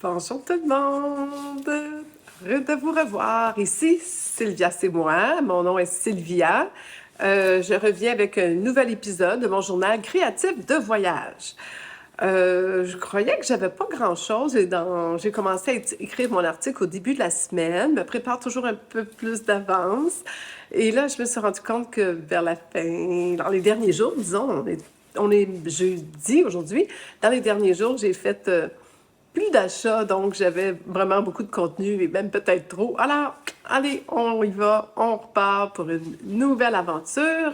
Bonjour tout le monde! Heureux de vous revoir. Ici, Sylvia, c'est moi. Mon nom est Sylvia. Je reviens avec un nouvel épisode de mon journal créatif de voyage. Je croyais que j'avais pas grand-chose. J'ai commencé à écrire mon article au début de la semaine, me prépare toujours un peu plus d'avance. Et là, je me suis rendu compte que vers la fin, dans les derniers jours, disons, on est jeudi aujourd'hui, dans les derniers jours, j'ai fait plus d'achats, donc j'avais vraiment beaucoup de contenu et même peut-être trop. Alors, allez, on y va, on repart pour une nouvelle aventure,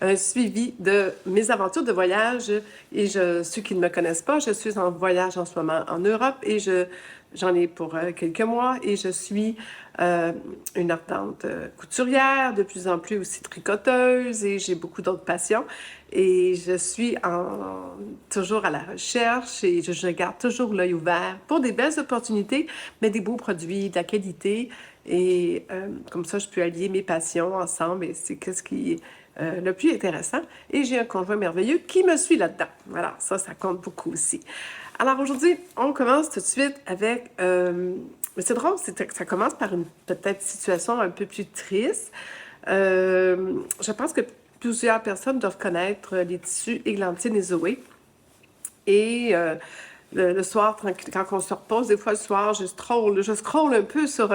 un suivi de mes aventures de voyage. Et ceux qui ne me connaissent pas, je suis en voyage en ce moment en Europe et j'en ai pour quelques mois et je suis une ardente couturière, de plus en plus aussi tricoteuse et j'ai beaucoup d'autres passions. Et je suis toujours à la recherche et je garde toujours l'œil ouvert pour des belles opportunités, mais des beaux produits, de la qualité. Et comme ça, je peux allier mes passions ensemble et c'est ce qui est le plus intéressant. Et j'ai un conjoint merveilleux qui me suit là-dedans. Voilà, ça compte beaucoup aussi. Alors aujourd'hui, on commence tout de suite avec... mais c'est drôle, ça commence par une peut-être situation un peu plus triste. Je pense que plusieurs personnes doivent connaître les tissus Églantine et Zoé. Et le soir, quand on se repose, des fois le soir, je scrolle un peu sur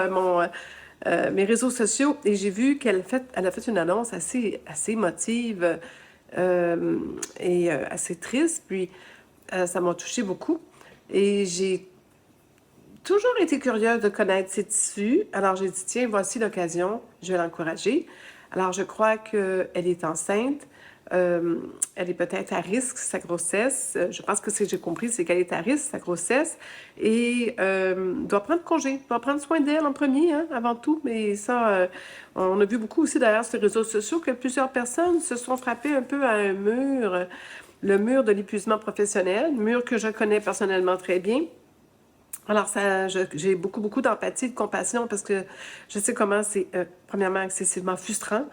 mes réseaux sociaux et j'ai vu elle a fait une annonce assez émotive et assez triste. Puis ça m'a touchée beaucoup. Et j'ai toujours été curieuse de connaître ses tissus. Alors, j'ai dit, tiens, voici l'occasion, je vais l'encourager. Alors, je crois qu'elle est enceinte. Elle est peut-être à risque, sa grossesse. Je pense que ce que j'ai compris, c'est qu'elle est à risque, sa grossesse, et doit prendre congé, doit prendre soin d'elle en premier, hein, avant tout. Mais ça, on a vu beaucoup aussi derrière sur les réseaux sociaux que plusieurs personnes se sont frappées un peu à un mur, le mur de l'épuisement professionnel, mur que je connais personnellement très bien. Alors, j'ai beaucoup d'empathie, de compassion parce que je sais comment c'est, premièrement, excessivement frustrant,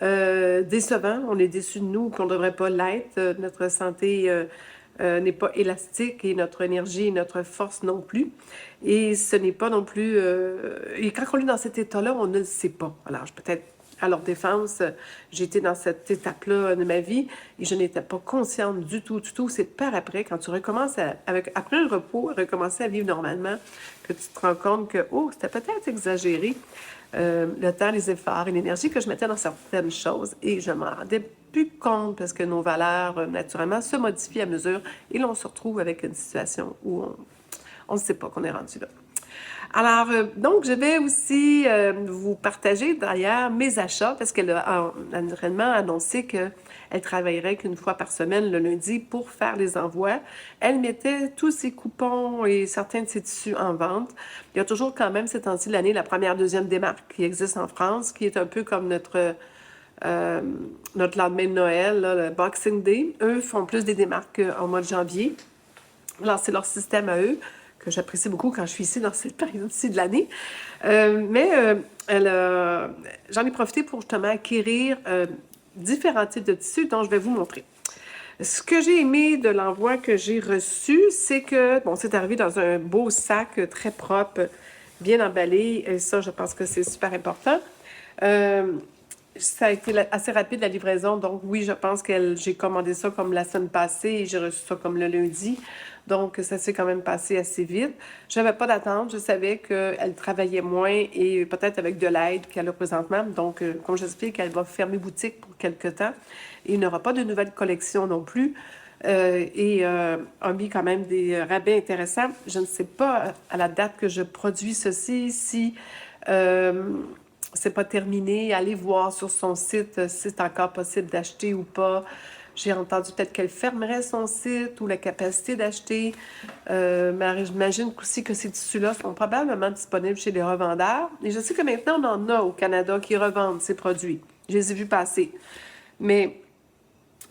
décevant. On est déçu de nous, qu'on ne devrait pas l'être. Notre santé n'est pas élastique et notre énergie et notre force non plus. Et ce n'est pas non plus... et quand on est dans cet état-là, on ne le sait pas. Alors, peut-être à leur défense, j'étais dans cette étape-là de ma vie et je n'étais pas consciente du tout, du tout. C'est par après, quand tu recommences après le repos, à recommencer à vivre normalement, que tu te rends compte que, oh, c'était peut-être exagéré, le temps, les efforts et l'énergie que je mettais dans certaines choses et je m'en rendais plus compte parce que nos valeurs, naturellement, se modifient à mesure et là, on se retrouve avec une situation où on ne sait pas qu'on est rendu là. Alors, donc, je vais aussi vous partager d'ailleurs mes achats parce qu'elle a naturellement annoncé qu'elle travaillerait qu'une fois par semaine le lundi pour faire les envois. Elle mettait tous ses coupons et certains de ses tissus en vente. Il y a toujours quand même ces temps-ci de l'année la première, deuxième démarque qui existe en France, qui est un peu comme notre lendemain de Noël, là, le Boxing Day. Eux font plus des démarques en mois de janvier. Alors, c'est leur système à eux que j'apprécie beaucoup quand je suis ici dans cette période-ci de l'année. J'en ai profité pour justement acquérir différents types de tissus dont je vais vous montrer. Ce que j'ai aimé de l'envoi que j'ai reçu, c'est que, bon, c'est arrivé dans un beau sac très propre, bien emballé, et ça, je pense que c'est super important. Ça a été assez rapide la livraison, donc oui, je pense que j'ai commandé ça comme la semaine passée et j'ai reçu ça comme le lundi. Donc, ça s'est quand même passé assez vite. Je n'avais pas d'attente, je savais qu'elle travaillait moins et peut-être avec de l'aide qu'elle a présentement. Donc, comme j'explique, elle va fermer boutique pour quelque temps. Et il n'y aura pas de nouvelle collection non plus. A mis quand même des rabais intéressants. Je ne sais pas à la date que je produis ceci, si c'est pas terminé. Allez voir sur son site si c'est encore possible d'acheter ou pas. J'ai entendu peut-être qu'elle fermerait son site ou la capacité d'acheter. Mais j'imagine aussi que ces tissus-là sont probablement disponibles chez les revendeurs. Et je sais que maintenant, on en a au Canada qui revendent ces produits. Je les ai vus passer. Mais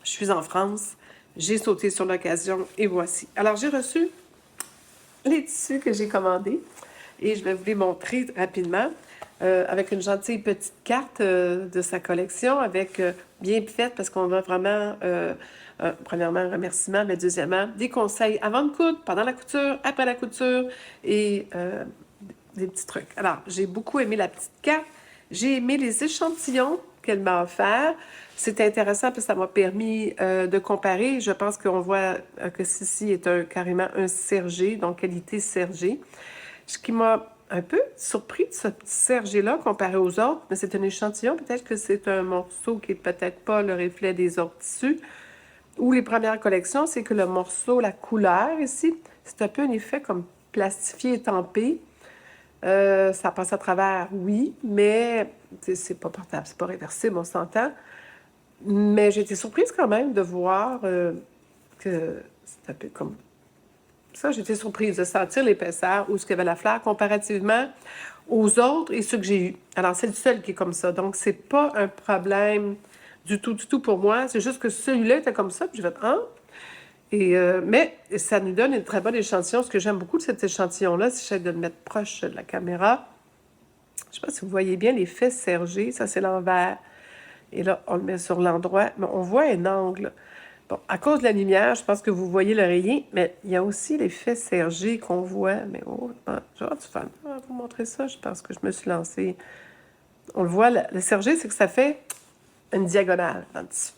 je suis en France, j'ai sauté sur l'occasion et voici. Alors, j'ai reçu les tissus que j'ai commandés et je vais vous les montrer rapidement. avec une gentille petite carte de sa collection, avec bien faite, parce qu'on va vraiment, premièrement, un remerciement, mais deuxièmement, des conseils avant de coudre, pendant la couture, après la couture, et des petits trucs. Alors, j'ai beaucoup aimé la petite carte. J'ai aimé les échantillons qu'elle m'a offerts. C'est intéressant parce que ça m'a permis de comparer. Je pense qu'on voit que ceci est carrément un sergé, donc qualité sergé. Ce qui m'a un peu surpris de ce petit sergé-là comparé aux autres, mais c'est un échantillon. Peut-être que c'est un morceau qui est peut-être pas le reflet des autres tissus. Ou les premières collections, c'est que le morceau, la couleur ici, c'est un peu un effet comme plastifié, étampé. Ça passe à travers, oui, mais c'est pas portable, c'est pas réversible, on s'entend. Mais j'ai été surprise quand même de voir que c'est un peu comme ça. J'ai été surprise de sentir l'épaisseur ou ce qu'avait la fleur comparativement aux autres et ceux que j'ai eus. Alors, c'est le seul qui est comme ça. Donc, c'est pas un problème du tout pour moi. C'est juste que celui-là était comme ça, puis j'ai fait « Ah! » Mais ça nous donne une très bonne échantillon. Ce que j'aime beaucoup de cet échantillon-là, si j'essaie de le mettre proche de la caméra, je ne sais pas si vous voyez bien l'effet sergé. Ça, c'est l'envers. Et là, on le met sur l'endroit. Mais on voit un angle. Bon, à cause de la lumière, je pense que vous voyez l'oreiller, mais il y a aussi l'effet sergé qu'on voit. Mais oh, j'ai du fun. Vous montrer ça, je pense que je me suis lancée. On le voit, le sergé, c'est que ça fait une diagonale dans le tissu.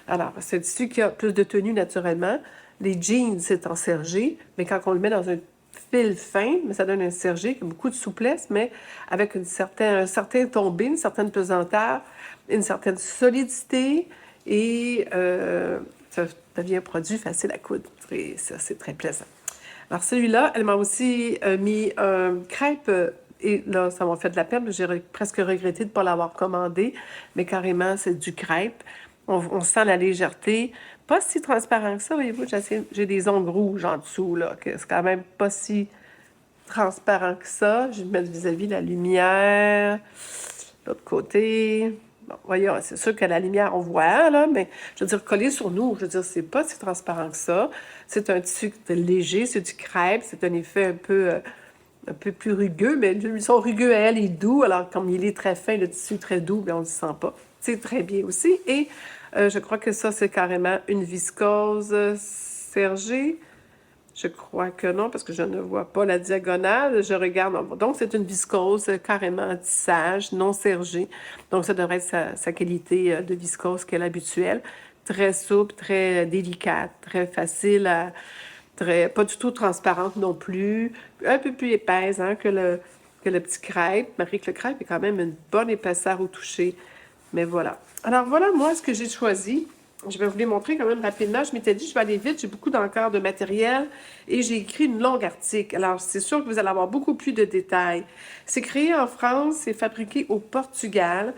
Alors, c'est un tissu qui a plus de tenue naturellement. Les jeans, c'est en sergé, mais quand on le met dans un fil fin, mais ça donne un sergé qui a beaucoup de souplesse, mais avec un certain tombé, une certaine pesanteur, une certaine solidité, et ça devient un produit facile à coudre. Et ça, c'est très plaisant. Alors, celui-là, elle m'a aussi mis un crêpe. Et là, ça m'a fait de la peine, j'ai presque regretté de ne pas l'avoir commandé, mais carrément, c'est du crêpe. On sent la légèreté. Pas si transparent que ça, voyez-vous, j'ai des ongles rouges en dessous, là, que c'est quand même pas si transparent que ça. Je vais mettre vis-à-vis la lumière. L'autre côté. Bon, voyons, c'est sûr que la lumière, on voit, là, mais je veux dire, collé sur nous, je veux dire, c'est pas si transparent que ça. C'est un tissu léger, c'est du crêpe, c'est un effet un peu plus rugueux, mais son rugueux à elle est doux, alors comme il est très fin, le tissu très doux, bien, on ne le sent pas. C'est très bien aussi. Et je crois que ça, c'est carrément une viscose sergée. Je crois que non, parce que je ne vois pas la diagonale. Je regarde. Donc, c'est une viscose carrément en tissage, non sergée. Donc, ça devrait être sa qualité de viscose qu'elle est habituelle. Très souple, très délicate, très facile à... pas du tout transparente non plus. Un peu plus épaisse que le petit crêpe. Malgré que le crêpe est quand même une bonne épaisseur au toucher. Mais voilà. Alors, voilà, moi, ce que j'ai choisi. Je vais vous les montrer quand même rapidement. Je m'étais dit, je vais aller vite, j'ai beaucoup d'encore de matériel et j'ai écrit une longue article. Alors, c'est sûr que vous allez avoir beaucoup plus de détails. C'est créé en France, c'est fabriqué au Portugal.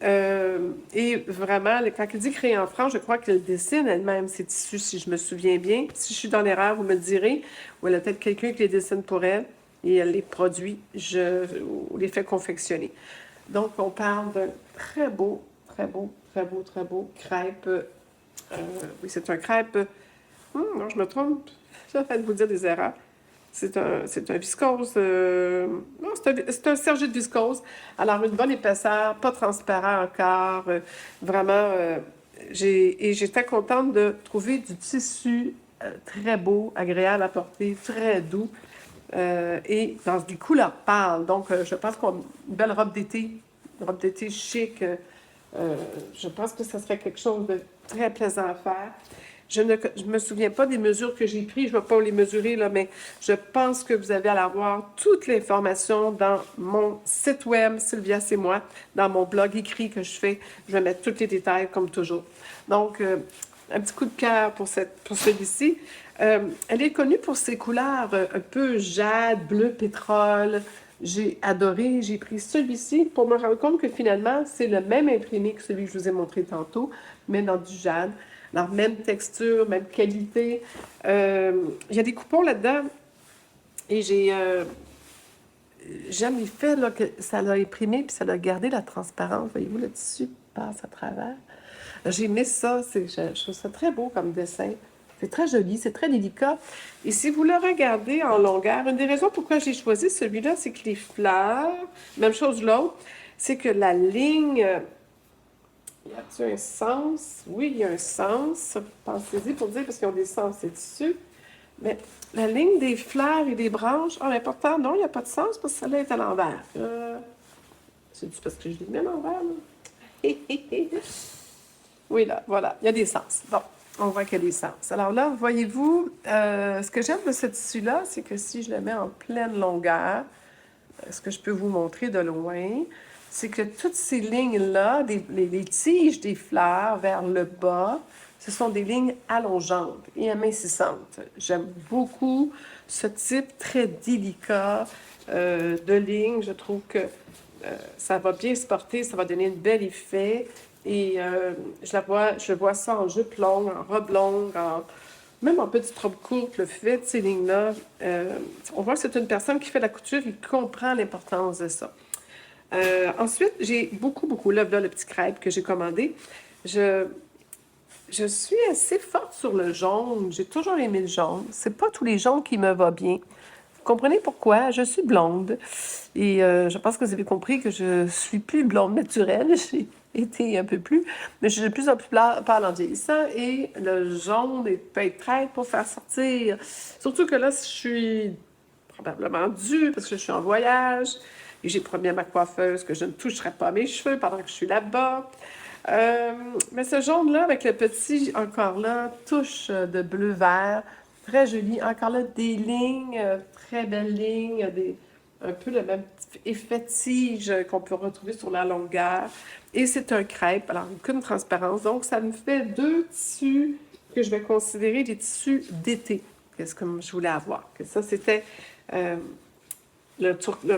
Et vraiment, quand il dit créé en France, je crois qu'elle dessine elle-même ses tissus, si je me souviens bien. Si je suis dans l'erreur, vous me le direz. Ou elle a peut-être quelqu'un qui les dessine pour elle et elle les produit ou les fait confectionner. Donc, on parle d'un très beau, très beau, très beau, très beau crêpe. Oui, c'est un crêpe. Non, je me trompe. J'ai fait de vous dire des erreurs. C'est un viscose. Non, c'est un sergé de viscose. Alors, une bonne épaisseur, pas transparent encore. Vraiment, j'étais contente de trouver du tissu très beau, agréable à porter, très doux. Et dans des couleurs pâles. Donc, je pense qu'on a une belle robe d'été chic. Je pense que ça serait quelque chose de très plaisant à faire. Je ne me souviens pas des mesures que j'ai prises, je ne vais pas les mesurer, là, mais je pense que vous avez à avoir toute l'information dans mon site web, Sylvia c'est moi, dans mon blog écrit que je fais. Je vais mettre tous les détails comme toujours. Donc, un petit coup de cœur pour celui-ci. Elle est connue pour ses couleurs un peu jade, bleu, pétrole. J'ai adoré. J'ai pris celui-ci pour me rendre compte que finalement, c'est le même imprimé que celui que je vous ai montré tantôt, mais dans du jade. Alors, même texture, même qualité. Il y a des coupons là-dedans. Et j'aime l'effet là, que ça l'a imprimé puis ça l'a gardé la transparence. Voyez-vous, le tissu passe à travers. J'ai aimé ça. Je trouve ça très beau comme dessin. C'est très joli, c'est très délicat. Et si vous le regardez en longueur, une des raisons pourquoi j'ai choisi celui-là, c'est que les fleurs, même chose l'autre, c'est que la ligne, y a-t-il un sens? Oui, il y a un sens. Pensez-y pour dire, parce qu'ils ont des sens, ces tissus. Mais la ligne des fleurs et des branches, ah, l'important, non, il n'y a pas de sens parce que celle-là est à l'envers. C'est parce que je l'ai mis à l'envers, là. Oui, là, voilà, il y a des sens. Bon, on voit qu'il y a des sens. Alors là, voyez-vous, ce que j'aime de ce tissu-là, c'est que si je le mets en pleine longueur, ce que je peux vous montrer de loin, c'est que toutes ces lignes-là, les tiges des fleurs vers le bas, ce sont des lignes allongeantes et amincissantes. J'aime beaucoup ce type très délicat de ligne. Je trouve que ça va bien se porter, ça va donner un bel effet. Et je vois ça en jupe longue, en robe longue, même en petite robe courte, le fait de ces lignes-là. On voit que c'est une personne qui fait la couture et qui comprend l'importance de ça. Ensuite, j'ai beaucoup, là, le petit crêpe que j'ai commandé. Je suis assez forte sur le jaune. J'ai toujours aimé le jaune. C'est pas tous les jaunes qui me vont bien. Vous comprenez pourquoi? Je suis blonde. Et je pense que vous avez compris que je suis plus blonde naturelle. J'ai été un peu plus. Mais je suis de plus en plus pâle en vieillissant. Et le jaune peut être prêt pour faire sortir. Surtout que là, je suis probablement due parce que je suis en voyage. Et j'ai promis à ma coiffeuse que je ne toucherai pas mes cheveux pendant que je suis là-bas. Mais ce jaune-là, avec le petit, encore là, touche de bleu-vert, très joli. Encore là, des lignes, très belles lignes, un peu le même effet tige qu'on peut retrouver sur la longueur. Et c'est un crêpe, alors aucune transparence. Donc, ça me fait deux tissus que je vais considérer des tissus d'été. Qu'est-ce que je voulais avoir? Que ça, c'était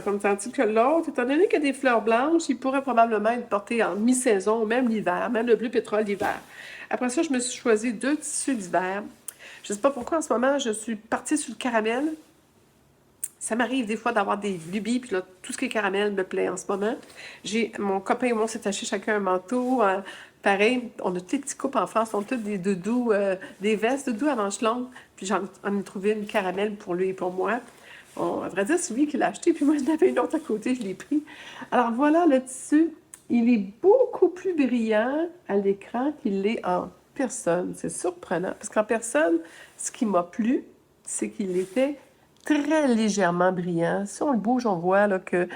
comme tandis que l'autre, étant donné qu'il y a des fleurs blanches, il pourrait probablement être porté en mi-saison, ou même l'hiver, même le bleu pétrole l'hiver. Après ça, je me suis choisi deux tissus d'hiver. Je ne sais pas pourquoi en ce moment, je suis partie sur le caramel. Ça m'arrive des fois d'avoir des lubies, puis là, tout ce qui est caramel me plaît en ce moment. Mon copain et moi, on s'est acheté chacun un manteau. Pareil, on a tous les petits couples en France, on a tous des doudous, des vestes doudous à manches longues. Puis j'en ai trouvé une caramel pour lui et pour moi. À vrai dire, c'est lui qui l'a acheté, puis moi, j'en avais une autre à côté, je l'ai pris. Alors voilà, le tissu, il est beaucoup plus brillant à l'écran qu'il l'est en personne. C'est surprenant, parce qu'en personne, ce qui m'a plu, c'est qu'il était très légèrement brillant. Si on le bouge, on voit là, que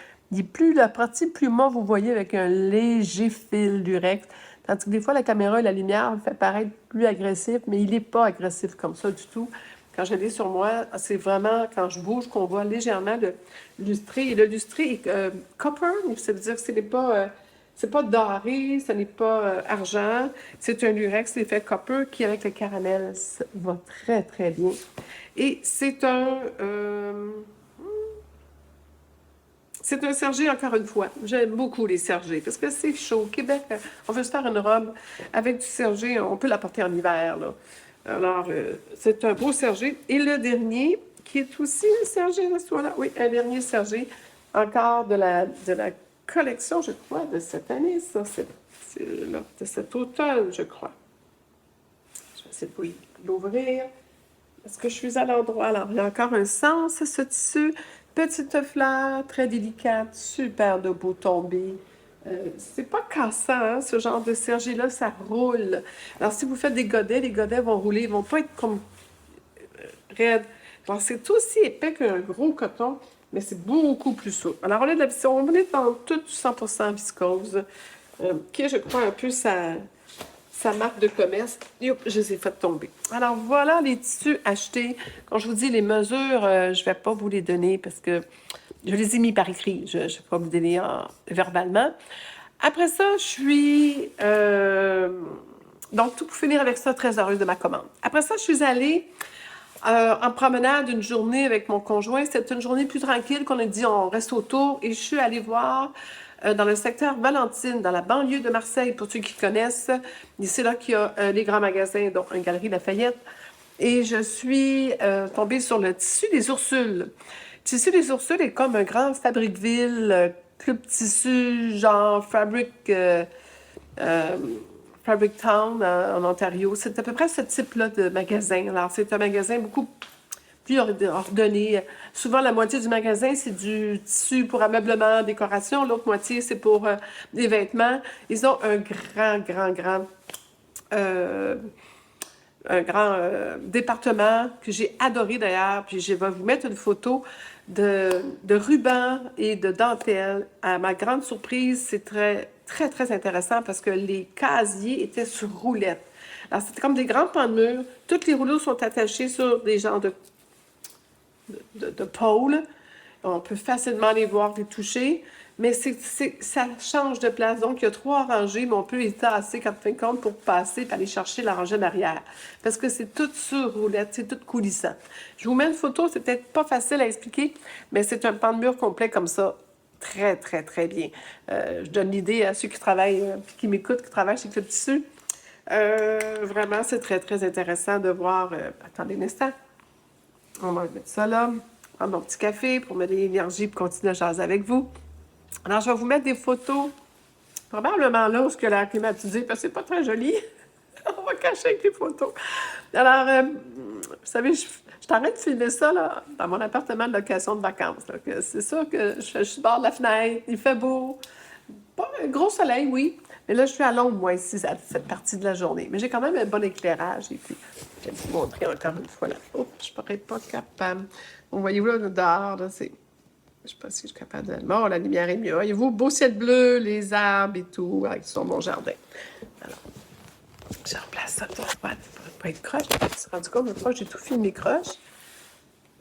la partie plus mauve, vous voyez, avec un léger fil durex. Tandis que des fois, la caméra et la lumière le fait paraître plus agressif, mais il n'est pas agressif comme ça du tout. Quand je l'ai sur moi, c'est vraiment quand je bouge qu'on voit légèrement le lustré. Et le lustré est copper, ça veut dire que c'est pas doré, ce n'est pas argent. C'est un lurex, l'effet copper, qui avec le caramel va très, très bien. Et c'est un sergé, encore une fois. J'aime beaucoup les sergés parce que c'est chaud. Au Québec, on veut se faire une robe avec du sergé, on peut la porter en hiver, là. Alors, c'est un beau sergé. Et le dernier, qui est aussi un sergé, là, oui, un dernier sergé, encore de la collection, je crois, de cette année, ça, là, de cet automne, je crois. Je vais essayer de l'ouvrir. Est-ce que je suis à l'endroit? Alors, il y a encore un sens, ce tissu. Petite fleur, très délicate, super de beau tombé. C'est pas cassant, hein, ce genre de sergé-là, ça roule. Alors, si vous faites des godets, les godets vont rouler, ils vont pas être comme raides. Alors, c'est aussi épais qu'un gros coton, mais c'est beaucoup plus souple. Alors, on est dans tout 100% viscose, qui est, je crois, un peu sa marque de commerce. Youp, je les ai fait tomber. Alors, voilà les tissus achetés. Quand je vous dis les mesures, je ne vais pas vous les donner parce que je les ai mis par écrit. Je ne vais pas vous donner verbalement. Après ça, je suis... donc, tout pour finir avec ça, très heureuse de ma commande. Après ça, je suis allée en promenade une journée avec mon conjoint. C'était une journée plus tranquille qu'on a dit on reste autour. Et je suis allée voir dans le secteur Valentine, dans la banlieue de Marseille, pour ceux qui connaissent. C'est là qu'il y a les grands magasins, dont une galerie Lafayette. Et je suis tombée sur le tissu des Ursules. Le tissu des Ursules est comme un grand Fabriqueville, club tissu, genre Fabric Town en Ontario. C'est à peu près ce type-là de magasin. Alors, c'est un magasin beaucoup plus ordonné. Souvent, la moitié du magasin, c'est du tissu pour ameublement, décoration. L'autre moitié, c'est pour des vêtements. Ils ont euh, un grand département que j'ai adoré d'ailleurs. Puis je vais vous mettre une photo de rubans et de dentelles. À ma grande surprise, c'est très intéressant parce que les casiers étaient sur roulettes. Alors, c'était comme des grands pans de mur. Tous les rouleaux sont attachés sur des genres de pôles. On peut facilement les voir, les toucher, mais ça change de place. Donc, il y a 3 rangées, mais on peut les tasser quand fin de compte pour passer et aller chercher la rangée derrière. Parce que c'est tout sur roulette, c'est tout coulissant. Je vous mets une photo, c'est peut-être pas facile à expliquer, mais c'est un pan de mur complet comme ça. Très bien. Je donne l'idée à ceux qui travaillent, qui m'écoutent, qui travaillent chez Club Tissu. Vraiment, c'est très intéressant de voir... attendez un instant. On va mettre ça là. Prendre mon petit café pour me donner l'énergie pour continuer à jaser avec vous. Alors, je vais vous mettre des photos, probablement là où il y a l'air climatisé, parce que c'est pas très joli. On va cacher avec les photos. Alors, vous savez, je t'arrête de filmer ça là, dans mon appartement de location de vacances. C'est sûr que je suis sur le bord de la fenêtre, il fait beau. Pas un gros soleil, oui. Mais là, je suis à l'ombre, moi, ici, cette partie de la journée. Mais j'ai quand même un bon éclairage. Et puis, je vais vous montrer encore une fois là. Oh, je ne pourrais pas capable. Vous voyez-vous là, dehors, là, c'est... Je ne sais pas si je suis capable de... Bon, la lumière est mieux. Voyez-vous, beau ciel bleu, les arbres et tout, avec sur mon jardin. Alors, je replace ça pour pas être croche. Je me suis rendu compte, une fois, j'ai tout filmé croche.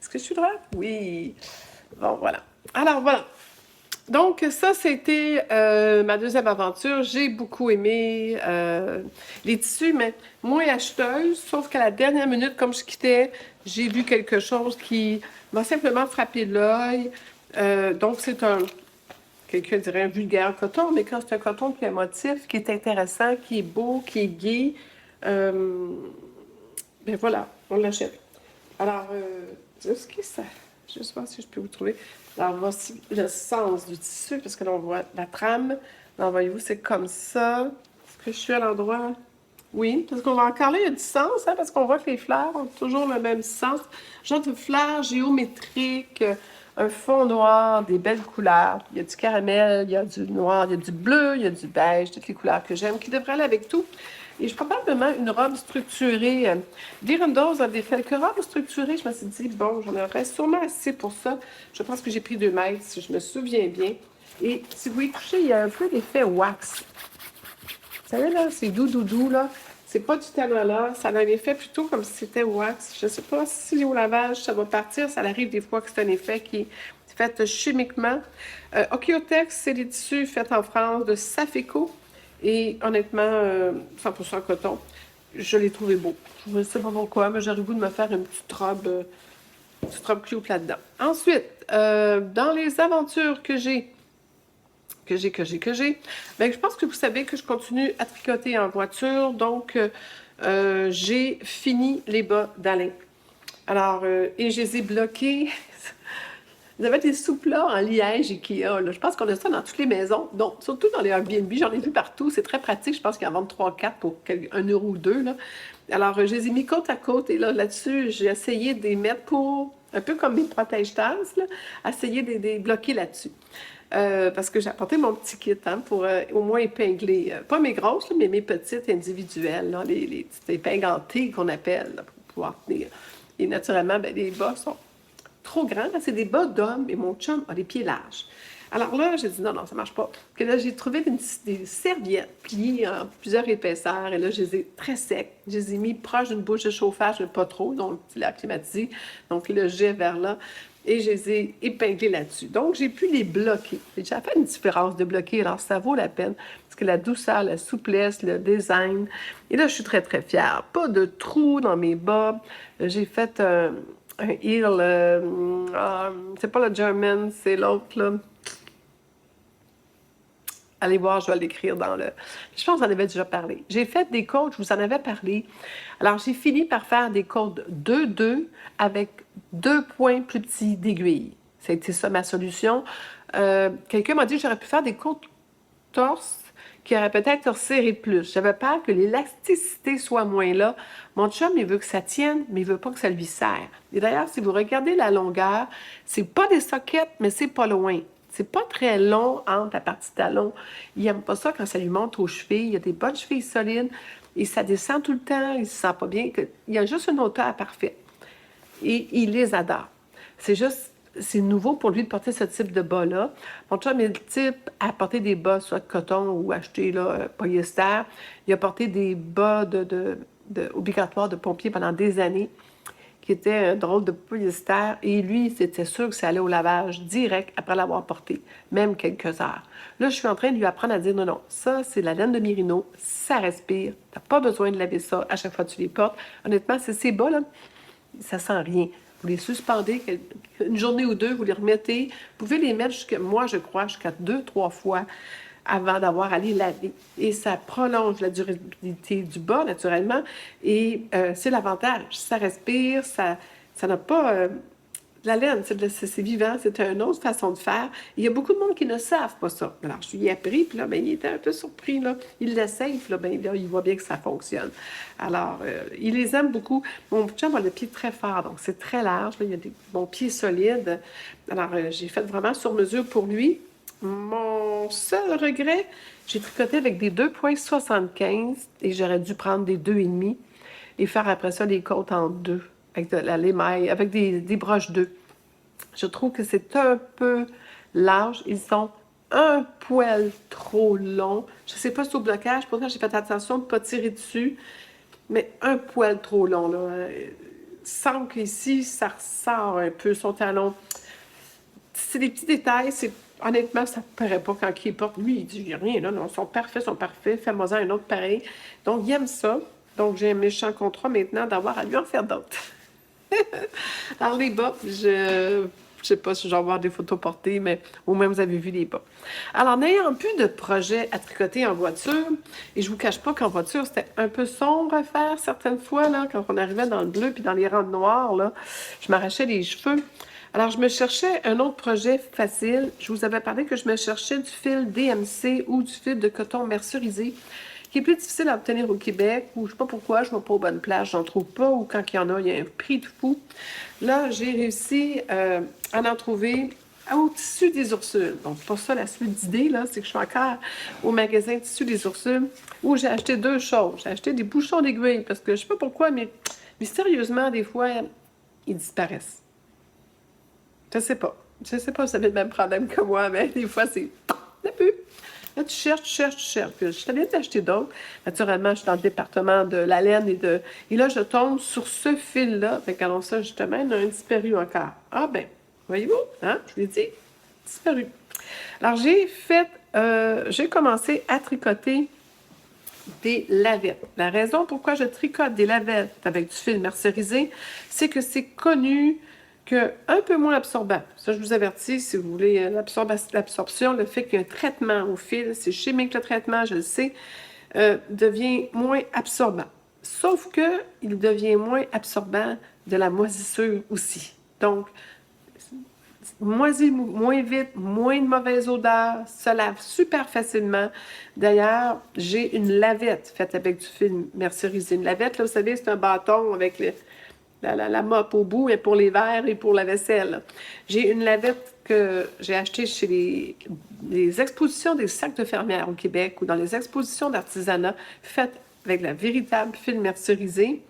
Est-ce que je suis droite? Oui. Bon, voilà. Alors, voilà. Donc, ça, c'était ma deuxième aventure. J'ai beaucoup aimé les tissus, mais moins acheteuse, sauf qu'à la dernière minute, comme je quittais, j'ai vu quelque chose qui m'a simplement frappé l'œil. Donc, c'est quelqu'un dirait un vulgaire coton, mais quand c'est un coton qui a un motif, qui est intéressant, qui est beau, qui est gai, ben voilà, on l'achète. Alors, est-ce que ça... Je sais pas si je peux vous trouver. Alors, voici le sens du tissu, parce que là, on voit la trame. Alors, voyez-vous, c'est comme ça. Est-ce que je suis à l'endroit? Oui, parce qu'on va encore là, il y a du sens, hein, parce qu'on voit que les fleurs ont toujours le même sens. Genre de fleurs géométriques, un fond noir, des belles couleurs. Il y a du caramel, il y a du noir, il y a du bleu, il y a du beige, toutes les couleurs que j'aime, qui devraient aller avec tout. Et probablement une robe structurée. Direndose a des quelques robes structurées. Je me suis dit, bon, j'en aurais sûrement assez pour ça. Je pense que j'ai pris 2 mètres, si je me souviens bien. Et si vous y touchez, il y a un peu d'effet wax. Vous savez, là, c'est doux, là. C'est pas du là. Ça a un effet plutôt comme si c'était wax. Je sais pas si au lavage, ça va partir. Ça arrive des fois que c'est un effet qui est fait chimiquement. Ophiotex, c'est des tissus faits en France de Safeco. Et honnêtement, 100% coton, je l'ai trouvé beau. Je ne sais pas pourquoi, mais j'aurais le goût de me faire une petite robe cute là-dedans. Ensuite, dans les aventures que j'ai, ben, je pense que vous savez que je continue à tricoter en voiture, donc j'ai fini les bas d'Alain. Alors, et je les ai bloqués. Vous avez des soupes-là en liège Ikea. Là. Je pense qu'on a ça dans toutes les maisons. Donc, surtout dans les Airbnb, j'en ai vu partout. C'est très pratique. Je pense qu'ils en vendent 3-4 pour 1 euro ou 2. Là. Alors, je les ai mis côte à côte. Et là-dessus, j'ai essayé de les mettre pour, un peu comme mes protège-tasses, essayer de les bloquer là-dessus. Parce que j'ai apporté mon petit kit pour au moins épingler, pas mes grosses, là, mais mes petites individuelles, là, les petites épingles en T qu'on appelle, là, pour pouvoir tenir. Et naturellement, ben, les bas sont trop grand, c'est des bas d'homme et mon chum a les pieds larges. Alors là, j'ai dit non, ça marche pas. Que là, j'ai trouvé des serviettes pliées en plusieurs épaisseurs et là, je les ai très secs. Je les ai mis proche d'une bouche de chauffage, mais pas trop, donc l'air climatisé, donc le jet vers là. Et je les ai épinglés là-dessus. Donc, j'ai pu les bloquer. J'ai fait une différence de bloquer, alors ça vaut la peine. Parce que la douceur, la souplesse, le design. Et là, je suis très fière. Pas de trous dans mes bas. J'ai fait un heel, c'est pas le German, c'est l'autre, là. Allez voir, je vais l'écrire dans le... Je pense que j'en avais déjà parlé. J'ai fait des côtes, je vous en avais parlé. Alors, j'ai fini par faire des côtes 2-2 avec 2 points plus petits d'aiguille. C'était ça ma solution. Quelqu'un m'a dit que j'aurais pu faire des côtes torse qui aurait peut-être resserré plus. J'avais peur que l'élasticité soit moins là. Mon chum, il veut que ça tienne, mais il veut pas que ça lui serre. Et d'ailleurs, si vous regardez la longueur, c'est pas des sockets, mais c'est pas loin. C'est pas très long entre la partie talon. Il n'aime pas ça quand ça lui monte aux chevilles. Il a des bonnes chevilles solides et ça descend tout le temps. Il se sent pas bien. Il y a juste une hauteur parfaite. Et il les adore. C'est juste, c'est nouveau pour lui de porter ce type de bas-là. Mon chum est le type à porter des bas, soit de coton ou acheté là, polyester. Il a porté des bas obligatoires de pompier pendant des années, qui étaient un drôle de polyester. Et lui, c'était sûr que ça allait au lavage direct après l'avoir porté, même quelques heures. Là, je suis en train de lui apprendre à dire non, non, ça, c'est la laine de Merino, ça respire, t'as pas besoin de laver ça à chaque fois que tu les portes. Honnêtement, c'est ces bas, là, ça sent rien. Vous les suspendez une journée ou deux, vous les remettez. Vous pouvez les mettre moi, je crois, jusqu'à 2-3 fois avant d'avoir à les laver. Et ça prolonge la durabilité du bas, naturellement. Et c'est l'avantage. Ça respire, ça n'a pas... la laine, c'est vivant, c'est une autre façon de faire. Il y a beaucoup de monde qui ne savent pas ça. Alors, je lui ai appris, puis là, ben, il était un peu surpris. Là. Il l'essaye, puis là, ben, là, il voit bien que ça fonctionne. Alors, il les aime beaucoup. Mon chum a le pied très fort, donc c'est très large. Là, il a des bons pieds solides. Alors, j'ai fait vraiment sur mesure pour lui. Mon seul regret, j'ai tricoté avec des 2,75 et j'aurais dû prendre des 2,5 et faire après ça des côtes en deux avec de l'émail, avec des broches 2. Je trouve que c'est un peu large. Ils sont un poil trop longs. Je ne sais pas si c'est au blocage, pourtant j'ai fait attention de ne pas tirer dessus, mais un poil trop long. Là. Sans qu'ici, ça ressort un peu son talon. C'est des petits détails, honnêtement, ça ne paraît pas quand il porte. Lui, il dit, il n'y a rien, là, non, ils sont parfaits, fais-moi un autre pareil. Donc, il aime ça. Donc, j'ai un méchant contrat maintenant d'avoir à lui en faire d'autres. Alors, les bas, je sais pas si je vais avoir des photos portées, mais au moins vous avez vu les bas. Alors, n'ayant plus de projet à tricoter en voiture, et je vous cache pas qu'en voiture, c'était un peu sombre à faire certaines fois, là, quand on arrivait dans le bleu puis dans les rangs noirs, là, je m'arrachais les cheveux. Alors, je me cherchais un autre projet facile. Je vous avais parlé que je me cherchais du fil DMC ou du fil de coton mercerisé, qui est plus difficile à obtenir au Québec, ou je ne sais pas pourquoi, je ne vais pas aux bonnes plages, j'en trouve pas, ou quand il y en a, il y a un prix de fou. Là, j'ai réussi à en trouver au Tissu des Ursules. Donc, pour ça, la suite d'idées, là, c'est que je suis encore au magasin Tissu des Ursules, où j'ai acheté deux choses. J'ai acheté des bouchons d'aiguille, parce que je ne sais pas pourquoi, mais mystérieusement, des fois, ils disparaissent. Je sais pas. Je sais pas si vous avez le même problème que moi, mais des fois, c'est... Il n'y a plus. Là, tu cherches. Puis, je t'avais d'acheter d'autres. Naturellement, je suis dans le département de la laine et là, je tombe sur ce fil-là. Fait qu'alors ça, justement, il y en a un disparu encore. Ah ben, voyez-vous, hein? Je l'ai dit, disparu. Alors, j'ai commencé à tricoter des lavettes. La raison pourquoi je tricote des lavettes avec du fil mercerisé, c'est que c'est connu un peu moins absorbant. Ça, je vous avertis, si vous voulez l'absorption, le fait qu'il y a un traitement au fil, c'est chimique le traitement, je le sais, devient moins absorbant. Sauf que il devient moins absorbant de la moisissure aussi. Donc, moisit moins vite, moins de mauvaise odeur, se lave super facilement. D'ailleurs, j'ai une lavette faite avec du fil mercerisé. Une lavette, là, vous savez, c'est un bâton avec la mop au bout et pour les verres et pour la vaisselle. J'ai une lavette que j'ai achetée chez les expositions des sacs de fermières au Québec ou dans les expositions d'artisanat faites avec la véritable fil mercerisé.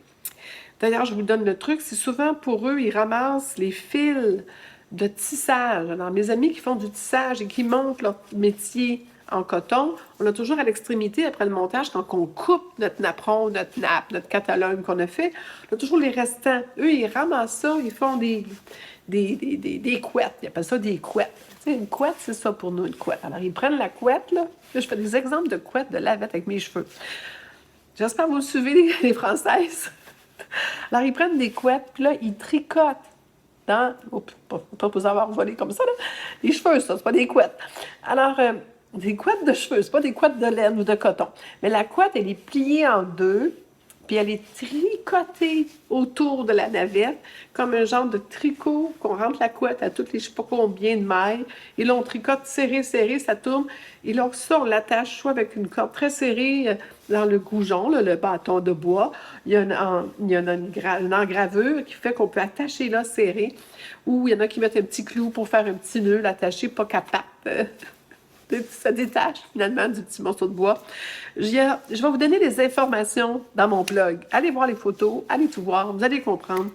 D'ailleurs, je vous donne le truc, c'est souvent pour eux, ils ramassent les fils de tissage. Alors, mes amis qui font du tissage et qui montent leur métier en coton, on a toujours à l'extrémité, après le montage, quand on coupe notre napperon, notre nappe, notre catalogue qu'on a fait, on a toujours les restants. Eux, ils ramassent ça, ils font des couettes. Ils appellent ça des couettes. Tu sais, une couette, c'est ça pour nous, une couette. Alors, ils prennent la couette, là je fais des exemples de couettes de lavette avec mes cheveux. J'espère que vous suivez les Françaises. Alors, ils prennent des couettes, puis là, ils tricotent dans... Oh, pas vous avoir volé comme ça, là. Les cheveux, ça, c'est pas des couettes. Alors, des couettes de cheveux, c'est pas des couettes de laine ou de coton. Mais la couette, elle est pliée en deux, puis elle est tricotée autour de la navette, comme un genre de tricot qu'on rentre la couette à toutes les je sais pas combien de mailles. Et là, on tricote serré, serré, ça tourne. Et là, ça, on l'attache soit avec une corde très serrée dans le goujon, là, le bâton de bois. Il y a une engravure qui fait qu'on peut attacher là, serré. Ou il y en a qui mettent un petit clou pour faire un petit nœud, l'attacher, pas capable. Ça détache finalement du petit morceau de bois. Je vais vous donner des informations dans mon blog. Allez voir les photos, allez tout voir, vous allez comprendre.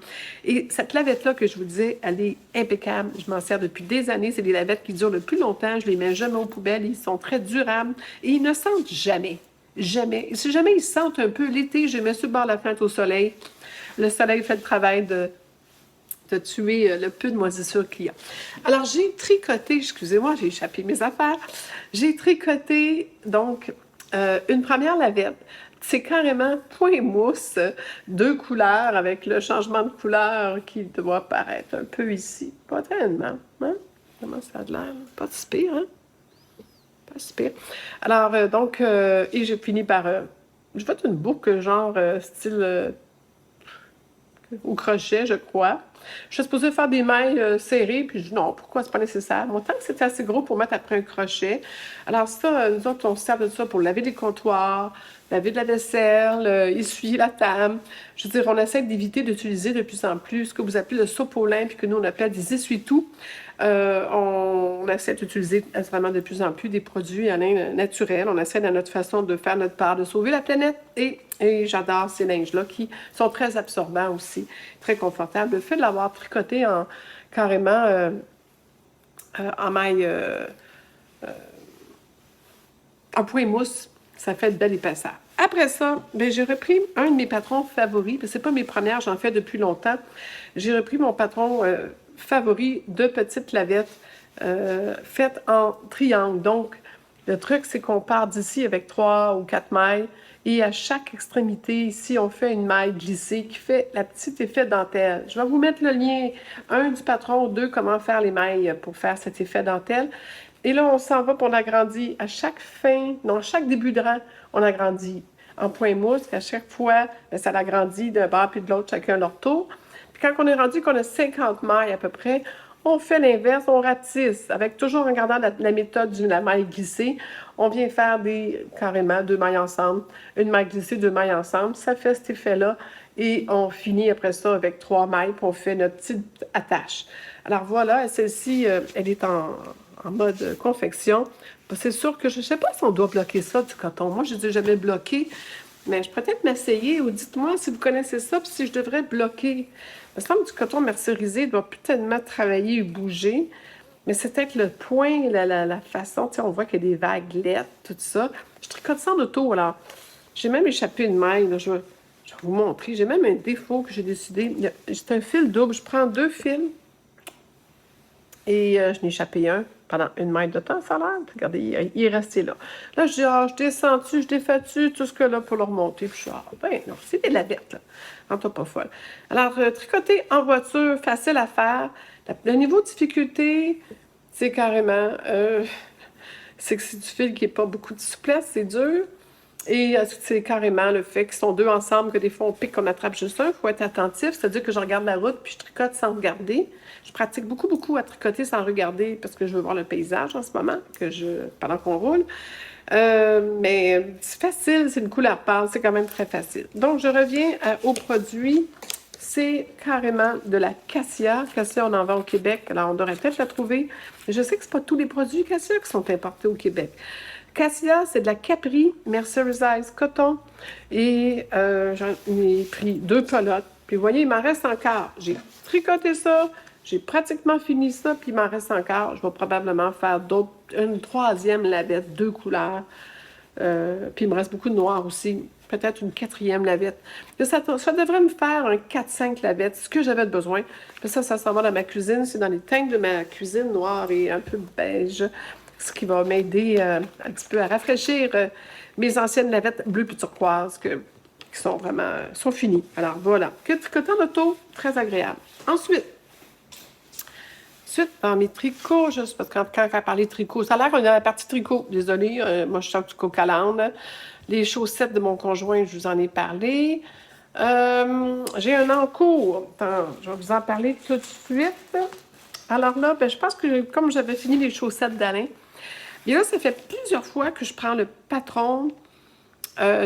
Et cette lavette-là que je vous disais, elle est impeccable. Je m'en sers depuis des années. C'est des lavettes qui durent le plus longtemps. Je les mets jamais aux poubelles. Ils sont très durables et ils ne sentent jamais. Jamais. Si jamais ils sentent un peu l'été, je les mets sur le bord de la fenêtre au soleil. Le soleil fait le travail de tuer le peu de moisissure qu'il y a. Alors, j'ai tricoté, excusez-moi, j'ai échappé mes affaires. J'ai tricoté, donc, une première lavette. C'est carrément point mousse, 2 couleurs, avec le changement de couleur qui doit apparaître un peu ici. Pas tellement, hein? Comment ça a l'air? Pas si pire, hein? Pas si pire. Alors, et j'ai fini par... je fais une boucle, genre, style... au crochet, je crois. Je suis supposée faire des mailles serrées, puis je dis non, pourquoi c'est pas nécessaire? Moi, tant que c'est assez gros pour mettre après un crochet. Alors ça, nous autres, on se sert de ça pour laver des comptoirs, laver de la vaisselle, essuyer la table. Je veux dire, on essaie d'éviter d'utiliser de plus en plus ce que vous appelez le sopolin, puis que nous, on appelle des essuie-tout. On essaie d'utiliser vraiment de plus en plus des produits naturels. On essaie, dans notre façon de faire notre part, de sauver la planète. Et j'adore ces linges-là qui sont très absorbants aussi, très confortables. Le fait de l'avoir tricoté carrément en maille en point mousse, ça fait de belle épaisseur. Après ça, j'ai repris un de mes patrons favoris, parce que c'est pas mes premières, j'en fais depuis longtemps. J'ai repris mon patron favori de petites lavettes faites en triangle. Donc, le truc, c'est qu'on part d'ici avec 3 ou 4 mailles et à chaque extrémité, ici, on fait une maille glissée qui fait la petite effet dentelle. Je vais vous mettre le lien, 1 du patron, 2, comment faire les mailles pour faire cet effet dentelle. Et là, on s'en va, puis on agrandit à chaque chaque début de rang, on agrandit en point mousse. À chaque fois, ça l'agrandit d'un bord puis de l'autre, chacun leur tour. Puis quand on est rendu qu'on a 50 mailles à peu près, on fait l'inverse, on ratisse, avec toujours en gardant la méthode de la maille glissée. On vient faire carrément 2 mailles ensemble, une maille glissée, 2 mailles ensemble. Ça fait cet effet-là. Et on finit après ça avec 3 mailles, puis on fait notre petite attache. Alors voilà, celle-ci, elle est en mode confection. C'est sûr que je ne sais pas si on doit bloquer ça, du coton. Moi, je ne les ai jamais bloqué, mais je pourrais peut-être m'essayer ou dites-moi si vous connaissez ça, puis si je devrais bloquer. Il me semble que du coton mercerisé doit plus tellement travailler ou bouger, mais c'est peut-être le point, la façon, tu sais, on voit qu'il y a des vaguelettes, tout ça. Je tricote ça en auto, alors. J'ai même échappé une maille, là, je vais vous montrer. J'ai même un défaut que j'ai décidé. C'est un fil double, je prends 2 fils, et je n'ai échappé un pendant une maille de temps, ça a l'air. Regardez, il est resté là. Là, je dis, je descends-tu, je défais-tu, tout ce que là pour le remonter. Puis je suis, ben non, c'est des lavettes, là. Rends-toi pas folle. Alors, tricoter en voiture, facile à faire. Le niveau de difficulté, c'est carrément, c'est que c'est du fil qui n'est pas beaucoup de souplesse, c'est dur. Et c'est carrément le fait qu'ils sont 2 ensemble, que des fois on pique, qu'on attrape juste un. Il faut être attentif, c'est-à-dire que je regarde la route puis je tricote sans regarder. Je pratique beaucoup à tricoter sans regarder parce que je veux voir le paysage en ce moment, pendant qu'on roule. Mais c'est facile, c'est une couleur pâle, c'est quand même très facile. Donc, je reviens au produit. C'est carrément de la cassia. Cassia, on en vend au Québec, alors on devrait peut-être la trouver. Mais je sais que ce pas tous les produits cassia qui sont importés au Québec. Cassia, c'est de la Capri Mercerized Coton. Et j'en ai pris 2 pelotes. Puis vous voyez, il m'en reste encore. J'ai tricoté ça, j'ai pratiquement fini ça, puis il m'en reste encore. Je vais probablement faire une 3e lavette, 2 couleurs. Puis il me reste beaucoup de noir aussi. Peut-être une 4e lavette. Ça devrait me faire un 4-5 lavettes, ce que j'avais besoin. Puis ça s'en va dans ma cuisine. C'est dans les tanks de ma cuisine, noir et un peu beige. Ce qui va m'aider un petit peu à rafraîchir mes anciennes lavettes bleues puis turquoises qui sont sont finies. Alors voilà, que tricoter en auto, très agréable. Ensuite, suite dans mes tricots, juste parce que quand on parlait de tricot, ça a l'air qu'on est dans la partie tricot. Désolée, moi je sors du coq à l'âne. Les chaussettes de mon conjoint, je vous en ai parlé. J'ai un encours. Attends, je vais vous en parler tout de suite. Alors là, ben, je pense que comme j'avais fini les chaussettes d'Alain, et là, ça fait plusieurs fois que je prends le patron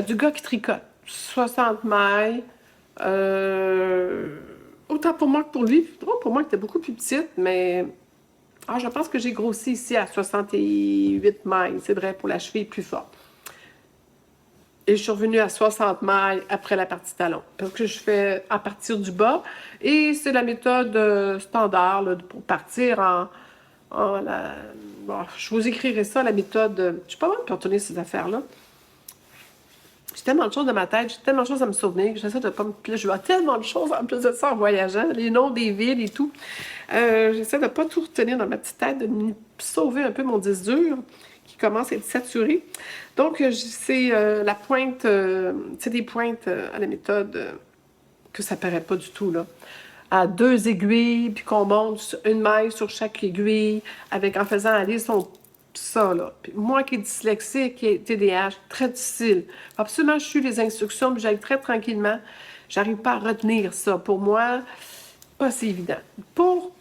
du gars qui tricote. 60 mailles. Autant pour moi que pour lui. Pour moi, qui était beaucoup plus petite, mais je pense que j'ai grossi ici à 68 mailles. C'est vrai, pour la cheville plus forte. Et je suis revenue à 60 mailles après la partie talon. Parce que je fais à partir du bas. Et c'est la méthode standard là, pour partir bon, je vous écrirai ça, la méthode. Je suis pas mal pour retourner ces affaires-là. J'ai tellement de choses dans ma tête, j'ai tellement de choses à me souvenir, que j'essaie de pas me... Puis là, je vois tellement de choses en plus de ça en voyageant, les noms des villes et tout. J'essaie de pas tout retenir dans ma petite tête, de me sauver un peu mon disque dur qui commence à être saturé. Donc, c'est la pointe, c'est des pointes à la méthode que ça paraît pas du tout, là. À 2 aiguilles, puis qu'on monte une maille sur chaque aiguille, en faisant aller ça, là. Puis moi qui est dyslexique, qui est TDAH, très difficile. Absolument, je suis les instructions, puis j'aille très tranquillement. J'arrive pas à retenir ça. Pour moi, pas si évident. Pour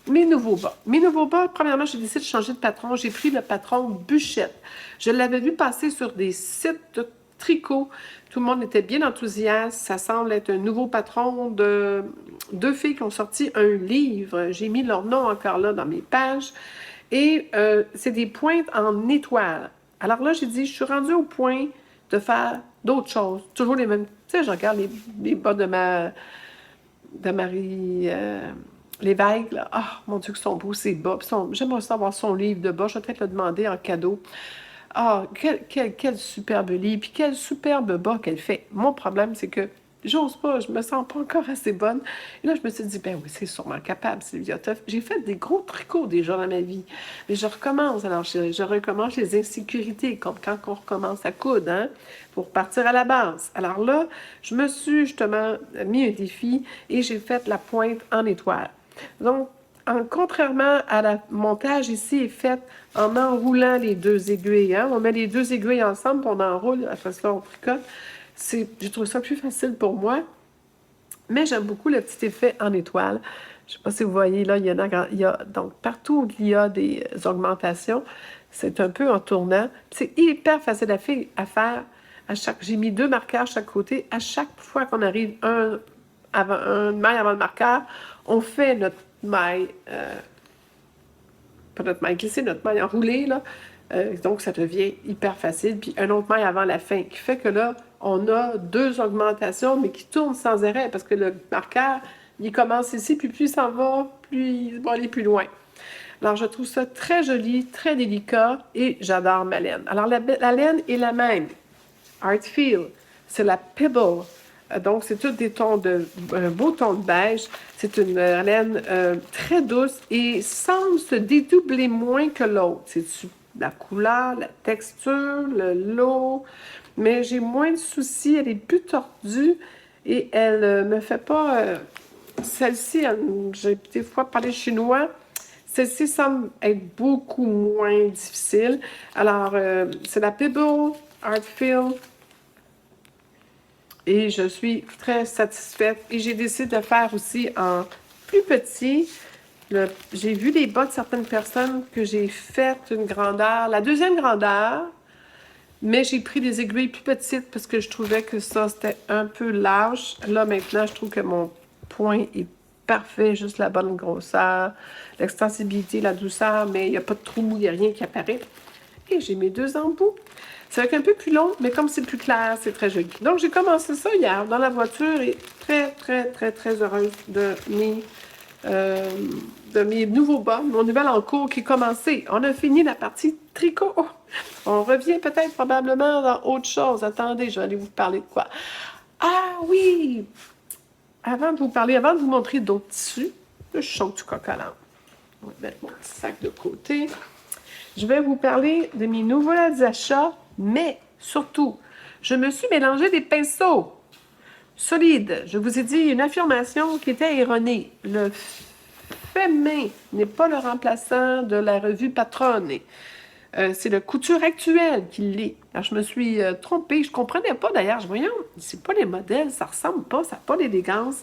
mes nouveaux bas. Mes nouveaux bas, premièrement, j'ai décidé de changer de patron. J'ai pris le patron Buchette. Je l'avais vu passer sur des sites de tricot. Tout le monde était bien enthousiaste. Ça semble être un nouveau patron de deux filles qui ont sorti un livre. J'ai mis leur nom encore là dans mes pages. Et c'est des pointes en étoiles. Alors là, j'ai dit, je suis rendue au point de faire d'autres choses. Toujours les mêmes. Tu sais, je regarde les bas de Marie Lévesque. Là. Ah, mon Dieu, que sont beaux ces bas. J'aimerais savoir son livre de bas. Je vais peut-être le demander en cadeau. Ah, quel superbe livre. Puis quel superbe bas qu'elle fait. Mon problème, c'est que j'ose pas, je me sens pas encore assez bonne. Et là, je me suis dit, ben oui, c'est sûrement capable, Sylvia. J'ai fait des gros tricots déjà dans ma vie. Mais je recommence, alors je recommence les insécurités, comme quand on recommence à coudre, hein, pour partir à la base. Alors là, je me suis justement mis un défi et j'ai fait la pointe en étoile. Donc, contrairement à la montage ici est fait en enroulant les deux aiguilles. Hein? On met les deux aiguilles ensemble, puis on enroule, après cela on tricote. Je trouve ça plus facile pour moi, mais j'aime beaucoup le petit effet en étoile. Je ne sais pas si vous voyez, là, donc partout où il y a des augmentations, c'est un peu en tournant. C'est hyper facile à faire. J'ai mis 2 marqueurs à chaque côté. À chaque fois qu'on arrive une maille avant le marqueur, on fait notre maille, pas notre maille glissée, notre maille enroulée, là. Donc, ça devient hyper facile. Puis, un autre maille avant la fin, qui fait que là, on a 2 augmentations, mais qui tournent sans arrêt, parce que le marqueur, il commence ici, puis plus il s'en va, plus il va aller plus loin. Alors, je trouve ça très joli, très délicat, et j'adore ma laine. Alors, la laine est la même. Artfeel, c'est la Pebble. Donc, c'est tous des tons un beau ton de beige. C'est une laine très douce et semble se dédoubler moins que l'autre. C'est la couleur, la texture, le lot. Mais j'ai moins de soucis. Elle est plus tordue et elle me fait pas... Celle-ci, j'ai des fois parlé chinois. Celle-ci semble être beaucoup moins difficile. Alors, c'est la Pebble Artfeel. Et je suis très satisfaite. Et j'ai décidé de faire aussi en plus petit. J'ai vu les bas de certaines personnes que j'ai fait une grandeur, la deuxième grandeur, mais j'ai pris des aiguilles plus petites parce que je trouvais que ça, c'était un peu large. Là, maintenant, je trouve que mon point est parfait, juste la bonne grosseur, l'extensibilité, la douceur, mais il n'y a pas de trou, il n'y a rien qui apparaît. Et j'ai mes 2 embouts. C'est un peu plus long, mais comme c'est plus clair, c'est très joli. Donc, j'ai commencé ça hier dans la voiture et très, très, très, très heureuse de mes nouveaux bas, mon nouvel encours qui est commencé. On a fini la partie tricot. On revient peut-être probablement dans autre chose. Attendez, je vais aller vous parler de quoi. Ah oui! Avant de vous montrer d'autres tissus, je chante du coq à l'âne. On va mettre mon petit sac de côté. Je vais vous parler de mes nouveaux achats, mais surtout, je me suis mélangé des pinceaux solides. Je vous ai dit une affirmation qui était erronée. Le fait main n'est pas le remplaçant de la revue Patronné. C'est le Couture Actuelle qui l'est. Alors, je me suis trompée. Je ne comprenais pas d'ailleurs. Je voyais, c'est pas les modèles, ça ressemble pas, ça n'a pas l'élégance.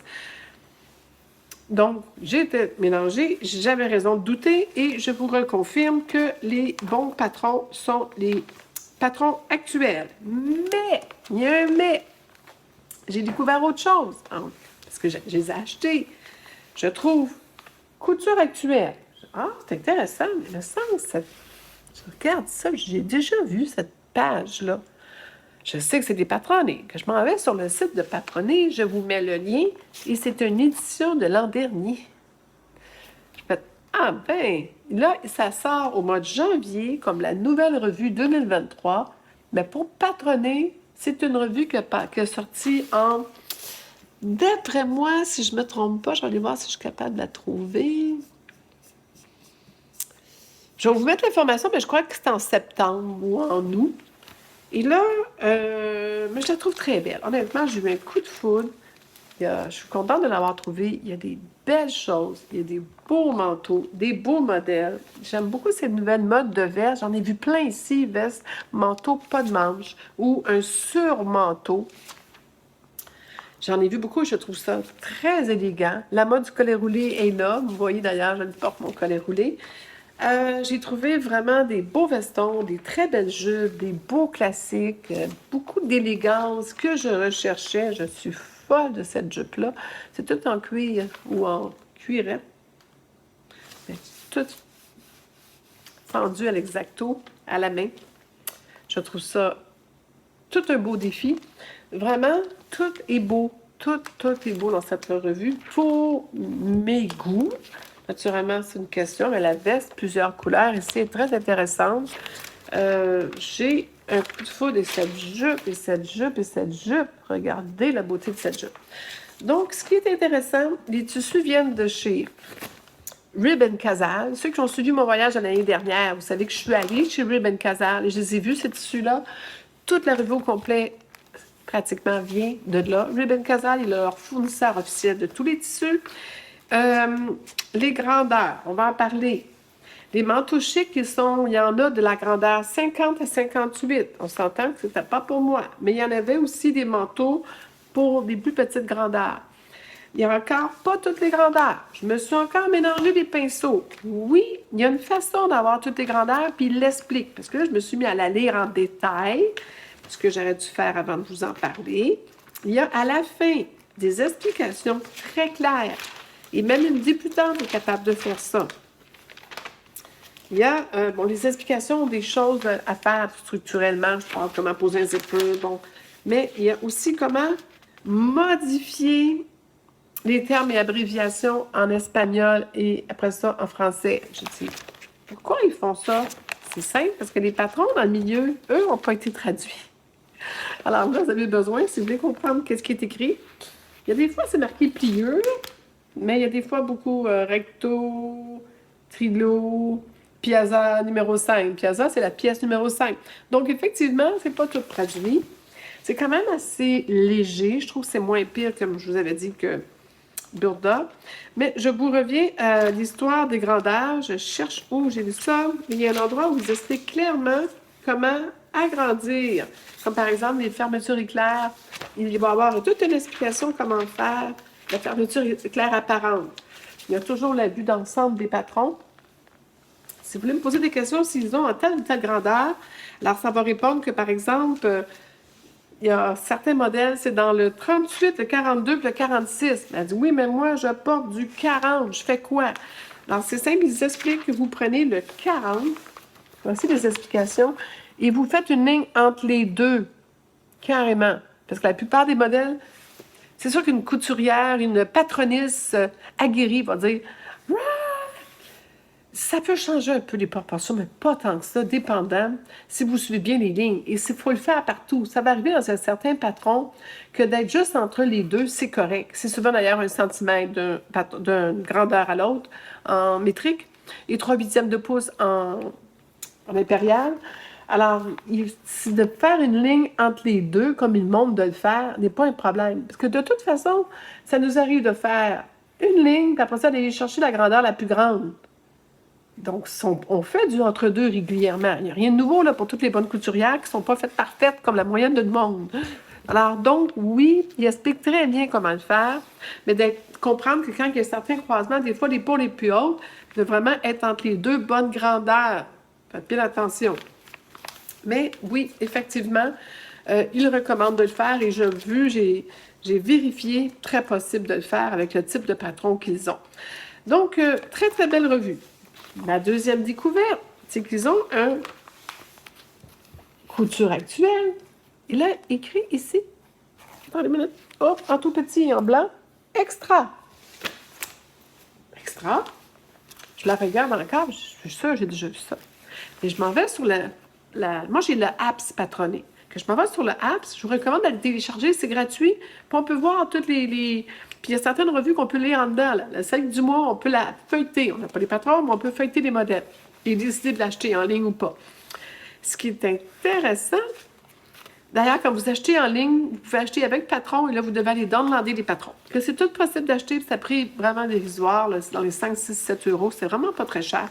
Donc, j'ai été mélangée, j'avais raison de douter et je vous reconfirme que les bons patrons sont les patrons actuels. Mais, il y a un mais. J'ai découvert autre chose, parce que je les ai achetés. Je trouve couture actuelle. Ah, c'est intéressant, mais le sens, je regarde ça, j'ai déjà vu cette page-là. Je sais que c'est des patronnés. Que je m'en vais sur le site de Patronné, je vous mets le lien, et c'est une édition de l'an dernier. Je fais, ah ben, là, ça sort au mois de janvier, comme la nouvelle revue 2023, mais pour Patronné, c'est une revue qui est sortie en... D'après moi, si je ne me trompe pas, je vais aller voir si je suis capable de la trouver. Je vais vous mettre l'information, mais je crois que c'est en septembre ou en août. Et là, mais je la trouve très belle. Honnêtement, j'ai eu un coup de foudre. Je suis contente de l'avoir trouvée. Il y a des belles choses. Il y a des beaux manteaux, des beaux modèles. J'aime beaucoup cette nouvelle mode de veste. J'en ai vu plein ici, veste, manteau pas de manche ou un surmanteau. J'en ai vu beaucoup, je trouve ça très élégant. La mode du collet roulé est là. Vous voyez d'ailleurs, je porte mon collet roulé. J'ai trouvé vraiment des beaux vestons, des très belles jupes, des beaux classiques, beaucoup d'élégance que je recherchais. Je suis folle de cette jupe-là. C'est tout en cuir ou en cuirette. Tout fendu à l'exacto, à la main. Je trouve ça tout un beau défi. Vraiment, tout est beau. Tout est beau dans cette revue pour mes goûts. Naturellement, c'est une question, mais la veste, plusieurs couleurs, ici, est très intéressante. J'ai un coup de foudre et cette jupe, et cette jupe, et cette jupe. Regardez la beauté de cette jupe. Donc, ce qui est intéressant, les tissus viennent de chez Rib & Casal. Ceux qui ont suivi mon voyage l'année dernière, vous savez que je suis allée chez Rib & Casal et je les ai vus, ces tissus-là. Toute la revue au complet, pratiquement, vient de là. Rib & Casal est leur fournisseur officiel de tous les tissus. Les grandeurs, on va en parler. Les manteaux chics, il y en a de la grandeur 50 à 58. On s'entend que c'était pas pour moi. Mais il y en avait aussi des manteaux pour des plus petites grandeurs. Il n'y a encore pas toutes les grandeurs. Je me suis encore mélangé les pinceaux. Oui, il y a une façon d'avoir toutes les grandeurs, puis il l'explique. Parce que là, je me suis mis à la lire en détail, ce que j'aurais dû faire avant de vous en parler. Il y a à la fin des explications très claires. Et même une débutante est capable de faire ça. Il y a, les explications des choses à faire structurellement. Je parle comment poser un zipper, Mais il y a aussi comment modifier les termes et abréviations en espagnol et après ça en français. Je dis, pourquoi ils font ça? C'est simple, parce que les patrons dans le milieu, eux, n'ont pas été traduits. Alors là, vous avez besoin, si vous voulez comprendre qu'est-ce qui est écrit, il y a des fois, c'est marqué plieux, mais il y a des fois beaucoup recto, trilo, piazza numéro 5. Piazza, c'est la pièce numéro 5. Donc, effectivement, c'est pas tout traduit. C'est quand même assez léger. Je trouve que c'est moins pire, comme je vous avais dit, que Burda. Mais je vous reviens à l'histoire des grandeurs. Je cherche où j'ai vu ça. Il y a un endroit où ils expliquent clairement comment agrandir. Comme par exemple les fermetures éclairs. Il va y avoir toute une explication comment faire la fermeture éclair apparente. Il y a toujours la vue d'ensemble des patrons. Si vous voulez me poser des questions s'ils ont en telle ou telle grandeur, alors ça va répondre que, par exemple, il y a certains modèles, c'est dans le 38, le 42 et le 46. Elle dit, oui, mais moi, je porte du 40. Je fais quoi? Alors, c'est simple, ils expliquent que vous prenez le 40. Voici les explications. Et vous faites une ligne entre les deux, carrément. Parce que la plupart des modèles, c'est sûr qu'une couturière, une patronisse aguerrie va dire, ah! Ça peut changer un peu les proportions, mais pas tant que ça, dépendant si vous suivez bien les lignes. Et il faut le faire partout. Ça va arriver dans un certain patron que d'être juste entre les deux, c'est correct. C'est souvent d'ailleurs 1 centimètre d'une grandeur à l'autre en métrique et 3/8 de pouce en impérial. Alors, de faire une ligne entre les deux, comme il montre de le faire, n'est pas un problème. Parce que de toute façon, ça nous arrive de faire une ligne, puis après ça, aller chercher la grandeur la plus grande. Donc, on fait du entre-deux régulièrement. Il n'y a rien de nouveau là, pour toutes les bonnes couturières qui ne sont pas faites parfaites comme la moyenne de tout le monde. Alors, donc, oui, il explique très bien comment le faire, mais de comprendre que quand il y a certains croisements, des fois, les peaux les plus hautes, de vraiment être entre les deux bonnes grandeurs. Faites bien attention. Mais oui, effectivement, il recommande de le faire et j'ai vérifié, très possible de le faire avec le type de patron qu'ils ont. Donc, très, très belle revue. Ma deuxième découverte, c'est qu'ils ont un couture actuelle. Il a écrit ici, attendez une minute, hop, en tout petit, en blanc, extra. Extra. Je la regarde encore, je suis sûre, j'ai déjà vu ça. Et je m'en vais sur moi, j'ai le Apps patronné. Que je m'en vais sur le Apps, je vous recommande d'aller le télécharger, c'est gratuit. Puis on peut voir toutes les... Puis il y a certaines revues qu'on peut lire en dedans. Là. La 5 du mois, on peut la feuilleter. On n'a pas les patrons, mais on peut feuilleter les modèles et décider de l'acheter en ligne ou pas. Ce qui est intéressant, d'ailleurs, quand vous achetez en ligne, vous pouvez acheter avec patron et là, vous devez aller downloader les patrons. Que c'est tout possible d'acheter, ça prix vraiment dérisoire, là, c'est dans les 5, 6, 7 euros. C'est vraiment pas très cher.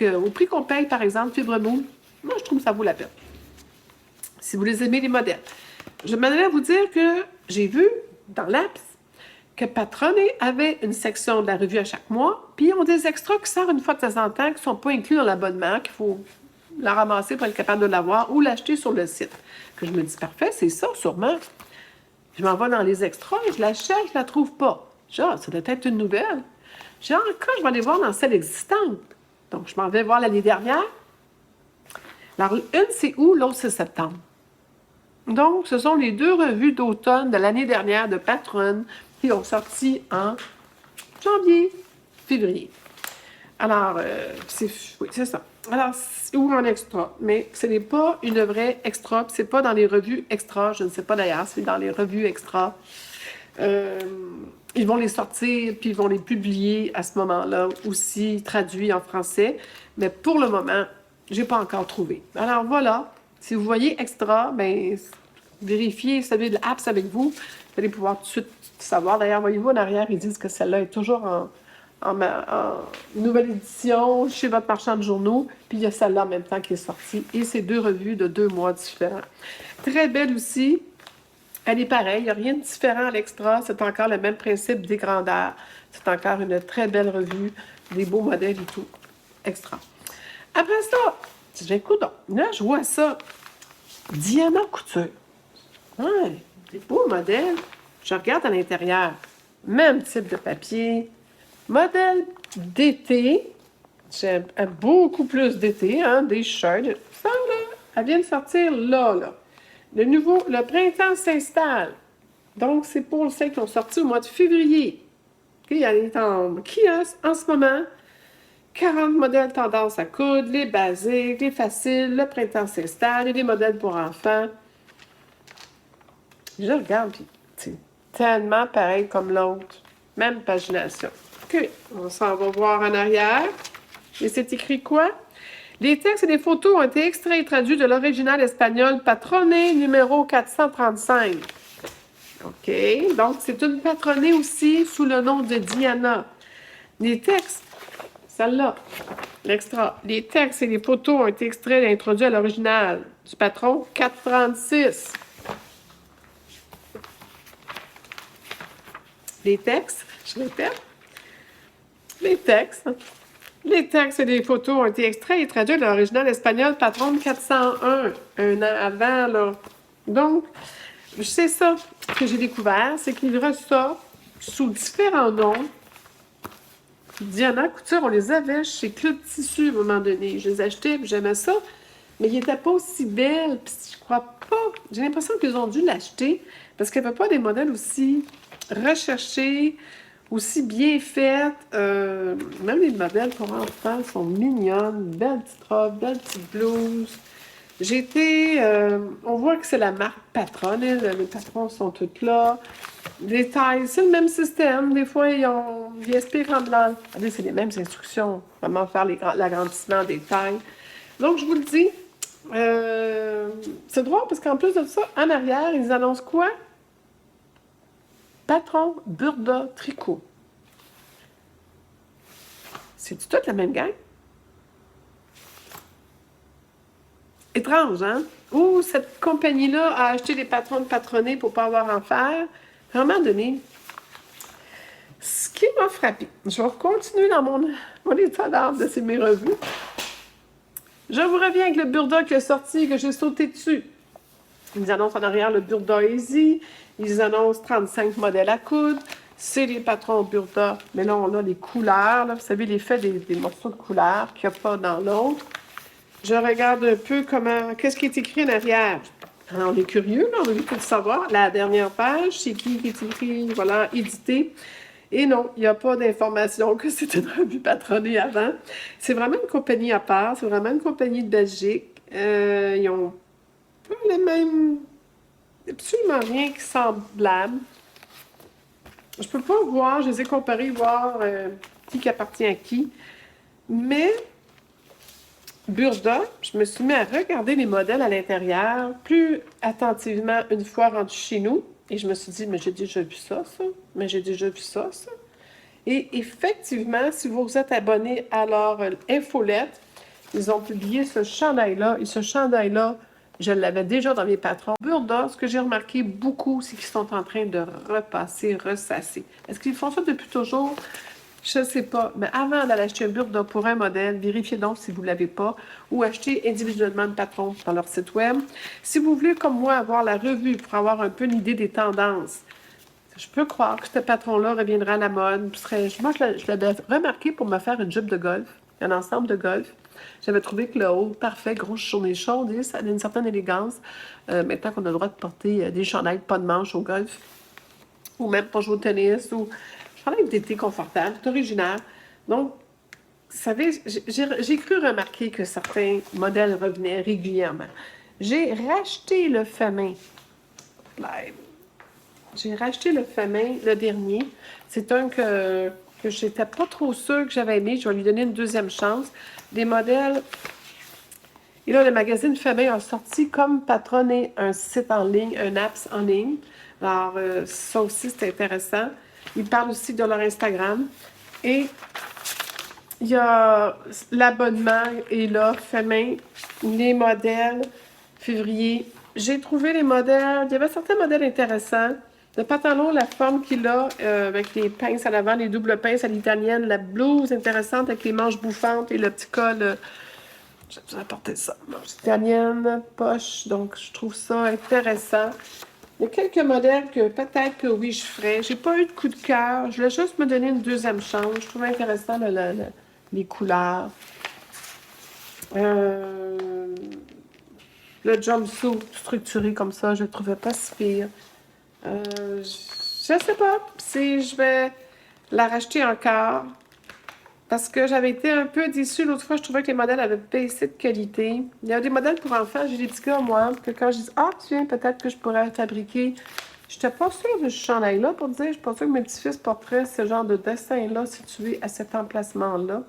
Au prix qu'on paye, par exemple, Fibre Moon, moi, je trouve que ça vaut la peine. Si vous les aimez, les modèles. Je m'en à vous dire que j'ai vu dans l'Apps que Patronné avait une section de la revue à chaque mois, puis ils ont des extras qui sortent une fois de temps en temps, qui ne sont pas inclus dans l'abonnement, qu'il faut la ramasser pour être capable de l'avoir ou l'acheter sur le site. Que je me dis, parfait, c'est ça, sûrement. Je m'en vais dans les extras, je la cherche, je ne la trouve pas. Genre, ça doit être une nouvelle. Genre, quand je vais aller voir dans celle existante. Donc, je m'en vais voir l'année dernière. Alors, une, c'est août, l'autre, c'est septembre. Donc, ce sont les deux revues d'automne de l'année dernière de Patron qui ont sorti en janvier, février. Alors, oui, c'est ça. Alors, ou en extra, mais ce n'est pas une vraie extra, c'est pas dans les revues extra, je ne sais pas d'ailleurs, c'est dans les revues extra. Ils vont les sortir, puis ils vont les publier à ce moment-là, aussi traduits en français, mais pour le moment, j'ai pas encore trouvé. Alors voilà, si vous voyez extra, bien, vérifiez celui de l'Apps avec vous, vous allez pouvoir tout de suite savoir. D'ailleurs, voyez-vous, en arrière, ils disent que celle-là est toujours en nouvelle édition chez votre marchand de journaux, puis il y a celle-là en même temps qui est sortie, et c'est deux revues de 2 mois différents. Très belle aussi. Elle est pareille, il n'y a rien de différent à l'extra, c'est encore le même principe des grandeurs. C'est encore une très belle revue, des beaux modèles et tout. Extra. Après ça, je dis, écoute, là, je vois ça. Diana Couture. Ouais, des beaux modèles. Je regarde à l'intérieur. Même type de papier. Modèle d'été. J'aime beaucoup plus d'été, hein, des shirts. Ça, là, elle vient de sortir là. Le printemps s'installe. Donc, c'est pour celles qui ont sorti au mois de février. Okay, elle est en kiosque en ce moment. 40 modèles tendance à coudre, les basiques, les faciles, le printemps s'installe et des modèles pour enfants. Je regarde, puis c'est tellement pareil comme l'autre. Même pagination. OK, on s'en va voir en arrière. Et c'est écrit quoi? Les textes et les photos ont été extraits et traduits de l'original espagnol Patronné numéro 435. OK, donc c'est une patronnée aussi sous le nom de Diana. Les textes, celle-là, l'extra. Les textes et les photos ont été extraits et introduits à l'original du patron 436. Les textes, je répète, les textes et les photos ont été extraits et traduits de l'original espagnol Patron 401, un an avant, là. Donc, c'est ça que j'ai découvert, c'est qu'ils ressortent sous différents noms. Diana Couture, on les avait chez Club Tissu à un moment donné. Je les achetais, puis j'aimais ça, mais ils n'étaient pas aussi belles, puis je crois pas. J'ai l'impression qu'ils ont dû l'acheter parce qu'il n'y avait pas des modèles aussi recherchés, aussi bien faites. Même les modèles pour enfants sont mignonnes, belles petites robes, belles petites blouses. On voit que c'est la marque Patron, les patrons sont tous là. Les tailles, c'est le même système. Des fois, ils aspirent en blanc. Regardez, c'est les mêmes instructions. Comment faire l'agrandissement des tailles. Donc, je vous le dis, c'est drôle parce qu'en plus de ça, en arrière, ils annoncent quoi? Patron Burda Tricot. C'est toute la même gang? Étrange, hein? Ou cette compagnie-là a acheté des patrons de patronnés pour ne pas avoir à en faire. À un moment donné, ce qui m'a frappé, je vais continuer dans mon état d'âme de ces mes revues. Je vous reviens avec le Burda qui est sorti, que j'ai sauté dessus. Ils annoncent en arrière le Burda Easy. Ils annoncent 35 modèles à coudre. C'est les patrons Burda. Mais là, on a les couleurs. Là. Vous savez, l'effet des morceaux de couleurs qu'il n'y a pas dans l'autre. Je regarde un peu qu'est-ce qui est écrit en arrière. Alors, on est curieux, là, on a envie de tout savoir. La dernière page, c'est qui est écrit, voilà, édité. Et non, il n'y a pas d'information que c'était une revue patronnée avant. C'est vraiment une compagnie à part, c'est vraiment une compagnie de Belgique. Ils ont pas les mêmes... absolument rien qui semblable. Je peux pas voir, je les ai comparés, voir qui appartient à qui. Mais Burda, je me suis mis à regarder les modèles à l'intérieur plus attentivement une fois rendu chez nous. Et je me suis dit, mais j'ai déjà vu ça, ça. Mais j'ai déjà vu ça, ça. Et effectivement, si vous êtes abonné à leur infolette, ils ont publié ce chandail-là. Et ce chandail-là, je l'avais déjà dans mes patrons. Burda, ce que j'ai remarqué beaucoup, c'est qu'ils sont en train de repasser, ressasser. Est-ce qu'ils font ça depuis toujours? Je ne sais pas. Mais avant d'aller acheter un Burda pour un modèle, vérifiez donc si vous ne l'avez pas ou achetez individuellement le patron dans leur site web. Si vous voulez, comme moi, avoir la revue pour avoir un peu une idée des tendances, je peux croire que ce patron-là reviendra à la mode. Moi, je l'avais remarqué pour me faire une jupe de golf, un ensemble de golf. J'avais trouvé que le haut, parfait, grosse journée chaude, ça a une certaine élégance. Maintenant qu'on a le droit de porter des chandails pas de manches au golf, ou même pour jouer au tennis, ou chandail d'été confortable, c'est original. Donc, vous savez, j'ai cru remarquer que certains modèles revenaient régulièrement. J'ai racheté le Famin. J'ai racheté le Famin, le dernier. C'est un que j'étais pas trop sûre que j'avais aimé. Je vais lui donner une deuxième chance. Des modèles... Et là, le magazine Famin a sorti comme patronné un site en ligne, un apps en ligne. Alors, ça aussi, c'est intéressant. Ils parlent aussi de leur Instagram. Et il y a l'abonnement est là, Famin, les modèles, février. J'ai trouvé les modèles, il y avait certains modèles intéressants. Le pantalon, la forme qu'il a, avec les pinces à l'avant, les doubles pinces à l'italienne, la blouse intéressante avec les manches bouffantes et le petit col. J'ai besoin d'apporter ça. Manche italienne, poche, donc je trouve ça intéressant. Il y a quelques modèles que peut-être que oui, je ferais. J'ai pas eu de coup de cœur. Je voulais juste me donner une deuxième chance. Je trouvais intéressant les couleurs. Le jumpsuit structuré comme ça, je le trouvais pas si pire. Je sais pas si je vais la racheter encore. Parce que j'avais été un peu déçue l'autre fois. Je trouvais que les modèles avaient baissé de qualité. Il y a des modèles pour enfants. J'ai des petits gars, moi, que quand je dis « Ah, tiens, peut-être que je pourrais fabriquer. » Je n'étais pas sûre de ce chandail-là pour dire. Je ne suis pas sûre que mes petits-fils porteraient ce genre de dessin-là situé à cet emplacement-là.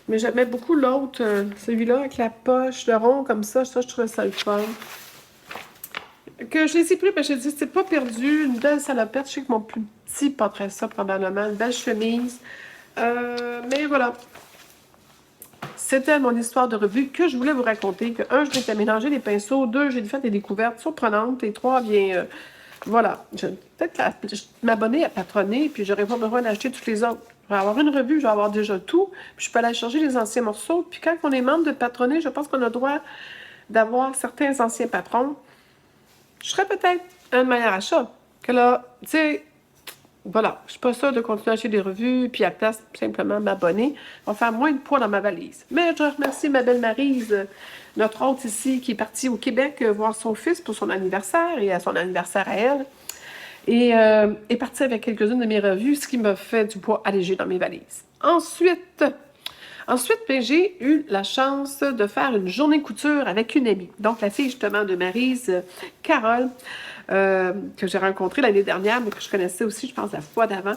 Mais j'aimais beaucoup l'autre, celui-là avec la poche, le rond comme ça. Ça, je trouvais ça le fun. Que je les ai pris, ben, j'ai dit, c'est pas perdu. Une belle salopette. Je sais que mon plus petit porterait ça probablement. Une belle chemise. Mais voilà. C'était mon histoire de revue que je voulais vous raconter. Que, un, je m'étais mélangé les pinceaux. Deux, j'ai fait des découvertes surprenantes. Et trois, bien, voilà. Je vais peut-être m'abonner à patronner, puis j'aurais pas besoin d'acheter toutes les autres. Je vais avoir une revue, je vais avoir déjà tout. Puis je peux aller chercher les anciens morceaux. Puis quand on est membre de patronner, je pense qu'on a le droit d'avoir certains anciens patrons. Je serais peut-être un meilleur achat. Que là, tu sais, voilà, je suis pas sûre de continuer à acheter des revues, puis à place, simplement m'abonner. Ça va faire moins de poids dans ma valise. Mais je remercie ma belle Maryse, notre hôte ici, qui est partie au Québec voir son fils pour son anniversaire, et à son anniversaire à elle. Et est partie avec quelques-unes de mes revues, ce qui m'a fait du poids allégé dans mes valises. Ensuite, ben, j'ai eu la chance de faire une journée couture avec une amie. Donc, la fille, justement, de Maryse, Carole, que j'ai rencontrée l'année dernière, mais que je connaissais aussi, je pense, la fois d'avant,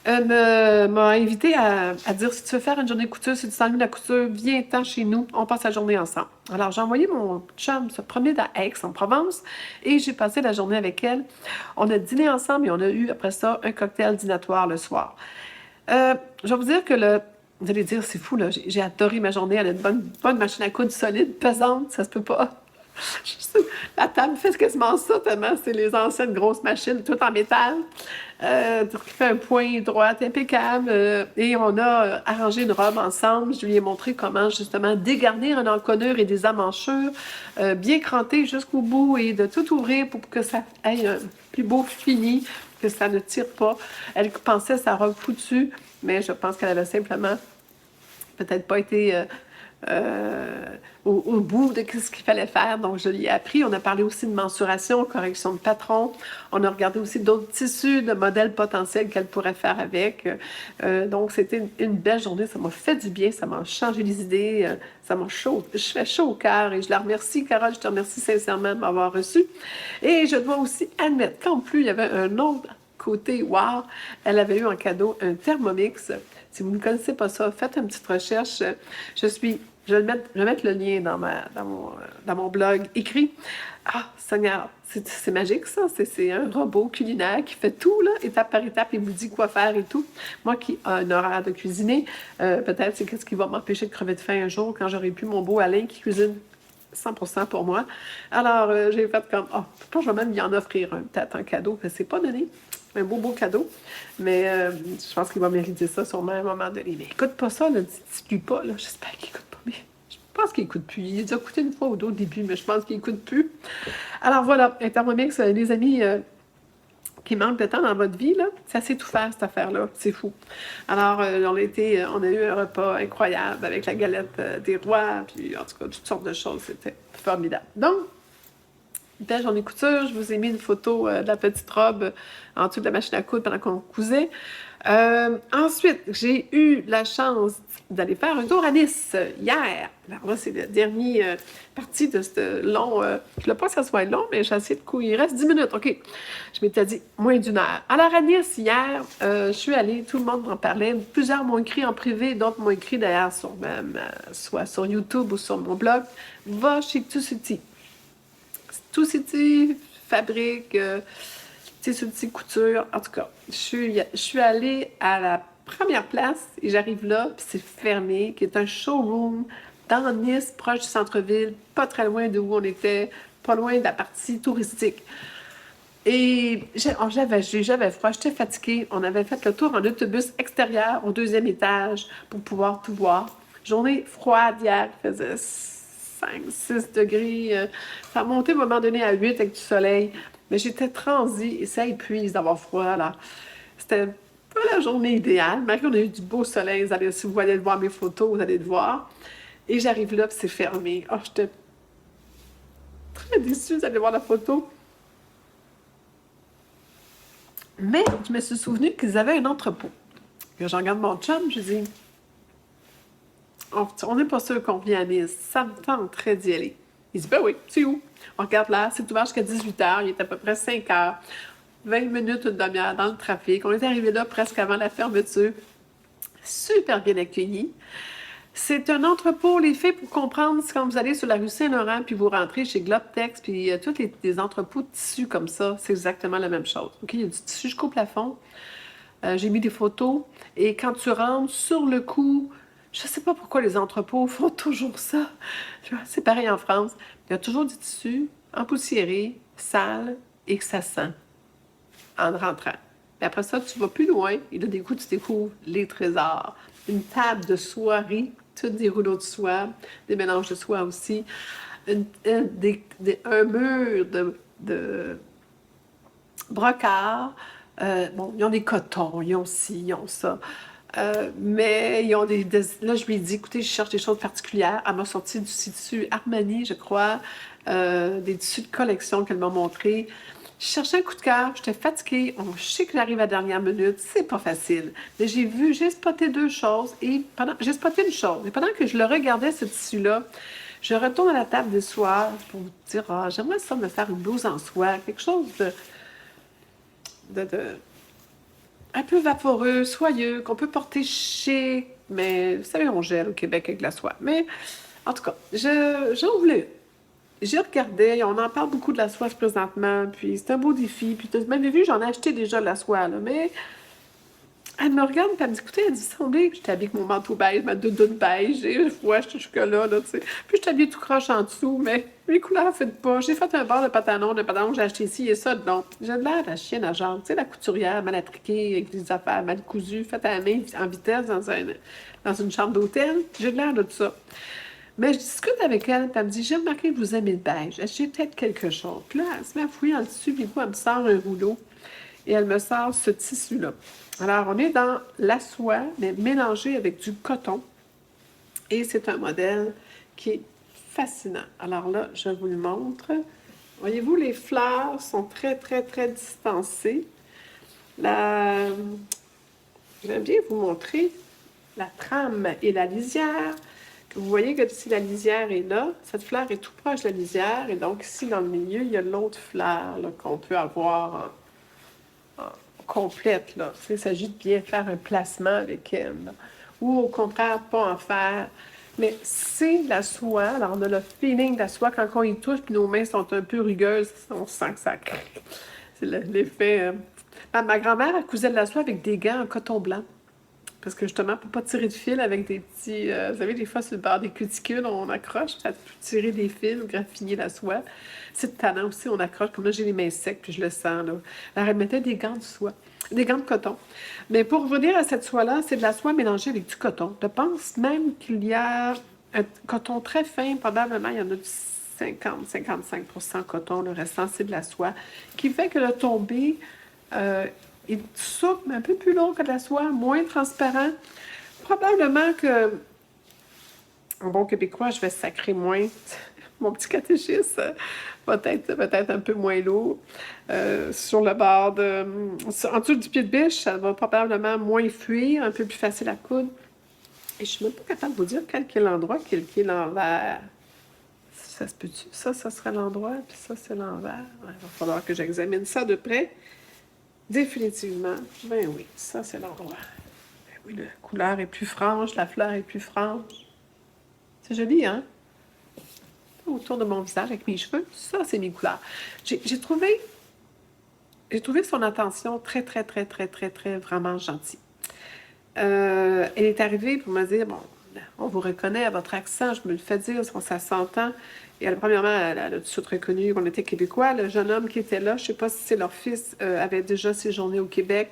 m'a invitée à dire, si tu veux faire une journée couture, si tu sens la couture, viens-t'en chez nous, on passe la journée ensemble. Alors, j'ai envoyé mon chum se promener à Aix, en Provence, et j'ai passé la journée avec elle. On a dîné ensemble et on a eu, après ça, un cocktail dînatoire le soir. Je vais vous dire que Vous allez dire, c'est fou, là, j'ai adoré ma journée, elle a une bonne machine à coudre solide, pesante, ça se peut pas. La table fait quasiment ça, tellement c'est les anciennes grosses machines, toutes en métal, qui fait un point droit impeccable. Et on a arrangé une robe ensemble. Je lui ai montré comment justement dégarnir une encolure et des emmanchures, bien cranter jusqu'au bout et de tout ouvrir pour que ça ait un plus beau fini, que ça ne tire pas. Elle pensait sa robe foutue, mais je pense qu'elle avait simplement peut-être pas été au bout de ce qu'il fallait faire. Donc, je lui ai appris. On a parlé aussi de mensuration, correction de patron. On a regardé aussi d'autres tissus, de modèles potentiels qu'elle pourrait faire avec. Donc, c'était une belle journée. Ça m'a fait du bien. Ça m'a changé les idées. Ça m'a chaud. Je fais chaud au cœur et je la remercie, Carole. Je te remercie sincèrement de m'avoir reçue. Et je dois aussi admettre qu'en plus, il y avait un autre côté, wow, elle avait eu en cadeau un Thermomix. Si vous ne connaissez pas ça, faites une petite recherche. Je vais mettre le lien dans mon blog écrit. Ah, Seigneur, c'est magique ça. C'est un robot culinaire qui fait tout, là, étape par étape, et vous dit quoi faire et tout. Moi qui ai un horaire de cuisiner, peut-être c'est qu'est-ce qui va m'empêcher de crever de faim un jour quand j'aurai plus mon beau Alain qui cuisine 100% pour moi. Alors, j'ai fait comme, je vais même y en offrir un, peut-être un cadeau, que c'est pas donné. Un beau cadeau. Mais je pense qu'il va mériter ça sûrement à un moment donné. Mais écoute pas ça, ne dis-lui pas, là. J'espère qu'il écoute pas. Mais je pense qu'il écoute plus. Il a déjà écouté une fois ou deux au début, mais je pense qu'il écoute plus. Alors voilà, un Thermomix, les amis qui manquent de temps dans votre vie, là, ça sait tout faire, cette affaire-là. C'est fou. Alors, on a eu un repas incroyable avec la galette des rois, puis en tout cas, toutes sortes de choses. C'était formidable. Donc, belle journée couture, je vous ai mis une photo de la petite robe en dessous de la machine à coudre pendant qu'on cousait. Ensuite, j'ai eu la chance d'aller faire un tour à Nice hier. Alors là, c'est la dernière partie de ce long... je ne voulais pas que ça soit long, mais j'ai essayé de courir. Il reste 10 minutes, OK. Je m'étais dit moins d'une heure. Alors à Nice, hier, je suis allée, tout le monde m'en parlait. Plusieurs m'ont écrit en privé, d'autres m'ont écrit d'ailleurs soit sur YouTube ou sur mon blog. Va chez Tusuti. Tusuti fabrique, Tusuti couture. En tout cas, je suis allée à la première place et j'arrive là, puis c'est fermé, qui est un showroom dans Nice, proche du centre-ville, pas très loin d'où on était, pas loin de la partie touristique. Et j'avais froid, j'étais fatiguée. On avait fait le tour en autobus extérieur au deuxième étage pour pouvoir tout voir. Journée froide hier, il faisait 5-6 degrés. Ça a monté à un moment donné à 8 avec du soleil. Mais j'étais transie et ça épuise d'avoir froid, là. C'était pas la journée idéale. Malgré qu'on a eu du beau soleil, si vous allez voir mes photos, vous allez le voir. Et j'arrive là, puis c'est fermé. Oh, j'étais très déçue, vous allez voir la photo. Mais je me suis souvenu qu'ils avaient un entrepôt. Quand je regarde mon chum, je dis, on n'est pas sûr qu'on vient à Nice. Ça me tenterait d'y aller. Il dit, ben oui, c'est où? On regarde là, c'est ouvert jusqu'à 18h. Il est à peu près 5h. 20 minutes, une demi-heure dans le trafic. On est arrivé là presque avant la fermeture. Super bien accueillis. C'est un entrepôt, les filles, pour comprendre, c'est quand vous allez sur la rue Saint-Laurent, puis vous rentrez chez Globtex, puis tous les entrepôts de tissus comme ça, c'est exactement la même chose. OK, il y a du tissu jusqu'au plafond. J'ai mis des photos. Et quand tu rentres, sur le coup, je ne sais pas pourquoi les entrepôts font toujours ça. C'est pareil en France. Il y a toujours du tissu empoussiéré, sale, et que ça sent en rentrant. Mais après ça, tu vas plus loin, et là, des coups, tu découvres les trésors. Une table de soierie, toutes des rouleaux de soie, des mélanges de soie aussi, un mur de brocart. Bon, ils ont des cotons, ils ont ci, ils ont ça. Mais ils ont là, je lui ai dit, écoutez, je cherche des choses particulières. Elle m'a sorti du tissu Armani, je crois, des tissus de collection qu'elle m'a montré. Je cherchais un coup de cœur, j'étais fatiguée. Je sais que j'arrive à la dernière minute, c'est pas facile. Mais j'ai spoté deux choses et j'ai spoté une chose. Et pendant que je le regardais, ce tissu-là, je retourne à la table de soie pour vous dire, j'aimerais ça me faire une blouse en soie, quelque chose de un peu vaporeux, soyeux, qu'on peut porter chic, mais vous savez, on gèle au Québec avec la soie. Mais en tout cas, j'en voulais. J'ai regardé, on en parle beaucoup de la soie présentement, puis c'est un beau défi. Puis tu m'avais vu, j'en ai acheté déjà de la soie, là, mais Elle me regarde, puis elle me dit, écoutez, elle dit, semblait que j'étais habillée avec mon manteau beige, ma doudoune beige, et ouais, je suis là, tu sais. Puis j'étais habillée tout croche en dessous, mais les couleurs ne fitent pas. J'ai fait un bord de pantalon que j'ai acheté ici et ça, donc j'ai de l'air de la chienne à genre, tu sais, la couturière mal attriquée, avec des affaires mal cousues, faites à la main, en vitesse, dans une chambre d'hôtel. J'ai de l'air de tout ça. Mais je discute avec elle, puis elle me dit, j'ai remarqué que vous aimez le beige. J'ai peut-être quelque chose. Puis là, elle se met à fouiller en dessus, puis elle me sort un rouleau et elle me sort ce tissu-là. Alors, on est dans la soie, mais mélangée avec du coton. Et c'est un modèle qui est fascinant. Alors là, je vous le montre. Voyez-vous, les fleurs sont très, très, très distancées. La... J'aime bien vous montrer la trame et la lisière. Vous voyez que si la lisière est là, cette fleur est tout proche de la lisière. Et donc, ici, dans le milieu, il y a l'autre fleur qu'on peut avoir complète, là. Il s'agit de bien faire un placement avec elle, là. Ou au contraire, pas en faire. Mais c'est la soie. Alors, on a le feeling de la soie quand on y touche, puis nos mains sont un peu rugueuses, on sent que ça craque. C'est l'effet. Ma grand-mère, elle cousait de la soie avec des gants en coton blanc. Parce que justement, pour pas tirer de fil avec des petits... vous savez, des fois, sur le bord des cuticules, on accroche, ça peut tirer des fils, graffiner la soie. C'est tannant aussi, on accroche. Comme là, j'ai les mains secs, puis je le sens, là. Alors, elle mettait des gants de soie, des gants de coton. Mais pour revenir à cette soie-là, c'est de la soie mélangée avec du coton. Je pense même qu'il y a un coton très fin, probablement, il y en a du 50-55% coton, le restant, c'est de la soie, qui fait que le tombé... est souple, mais un peu plus long que de la soie, moins transparent. Probablement que, en bon québécois, je vais sacrer moins. Mon petit catéchisme va être peut-être un peu moins lourd. Sur le bord en dessous du pied de biche, ça va probablement moins fuir, un peu plus facile à coudre. Et je suis même pas capable de vous dire quel est l'endroit, quel est l'envers. Ça se peut-tu? Ça serait l'endroit, puis ça, c'est l'envers. Il va falloir que j'examine ça de près. Définitivement. Ben oui, ça, c'est l'endroit. Ben oui, la couleur est plus franche, la fleur est plus franche. C'est joli, hein? Autour de mon visage, avec mes cheveux, ça, c'est mes couleurs. J'ai trouvé son attention très, très, très, très, très, très, vraiment gentille. Elle est arrivée pour me dire, bon, on vous reconnaît à votre accent, je me le fais dire, ça s'entend. Et premièrement, elle a tout de suite reconnu qu'on était québécois. Le jeune homme qui était là, je ne sais pas si c'est leur fils, avait déjà séjourné au Québec.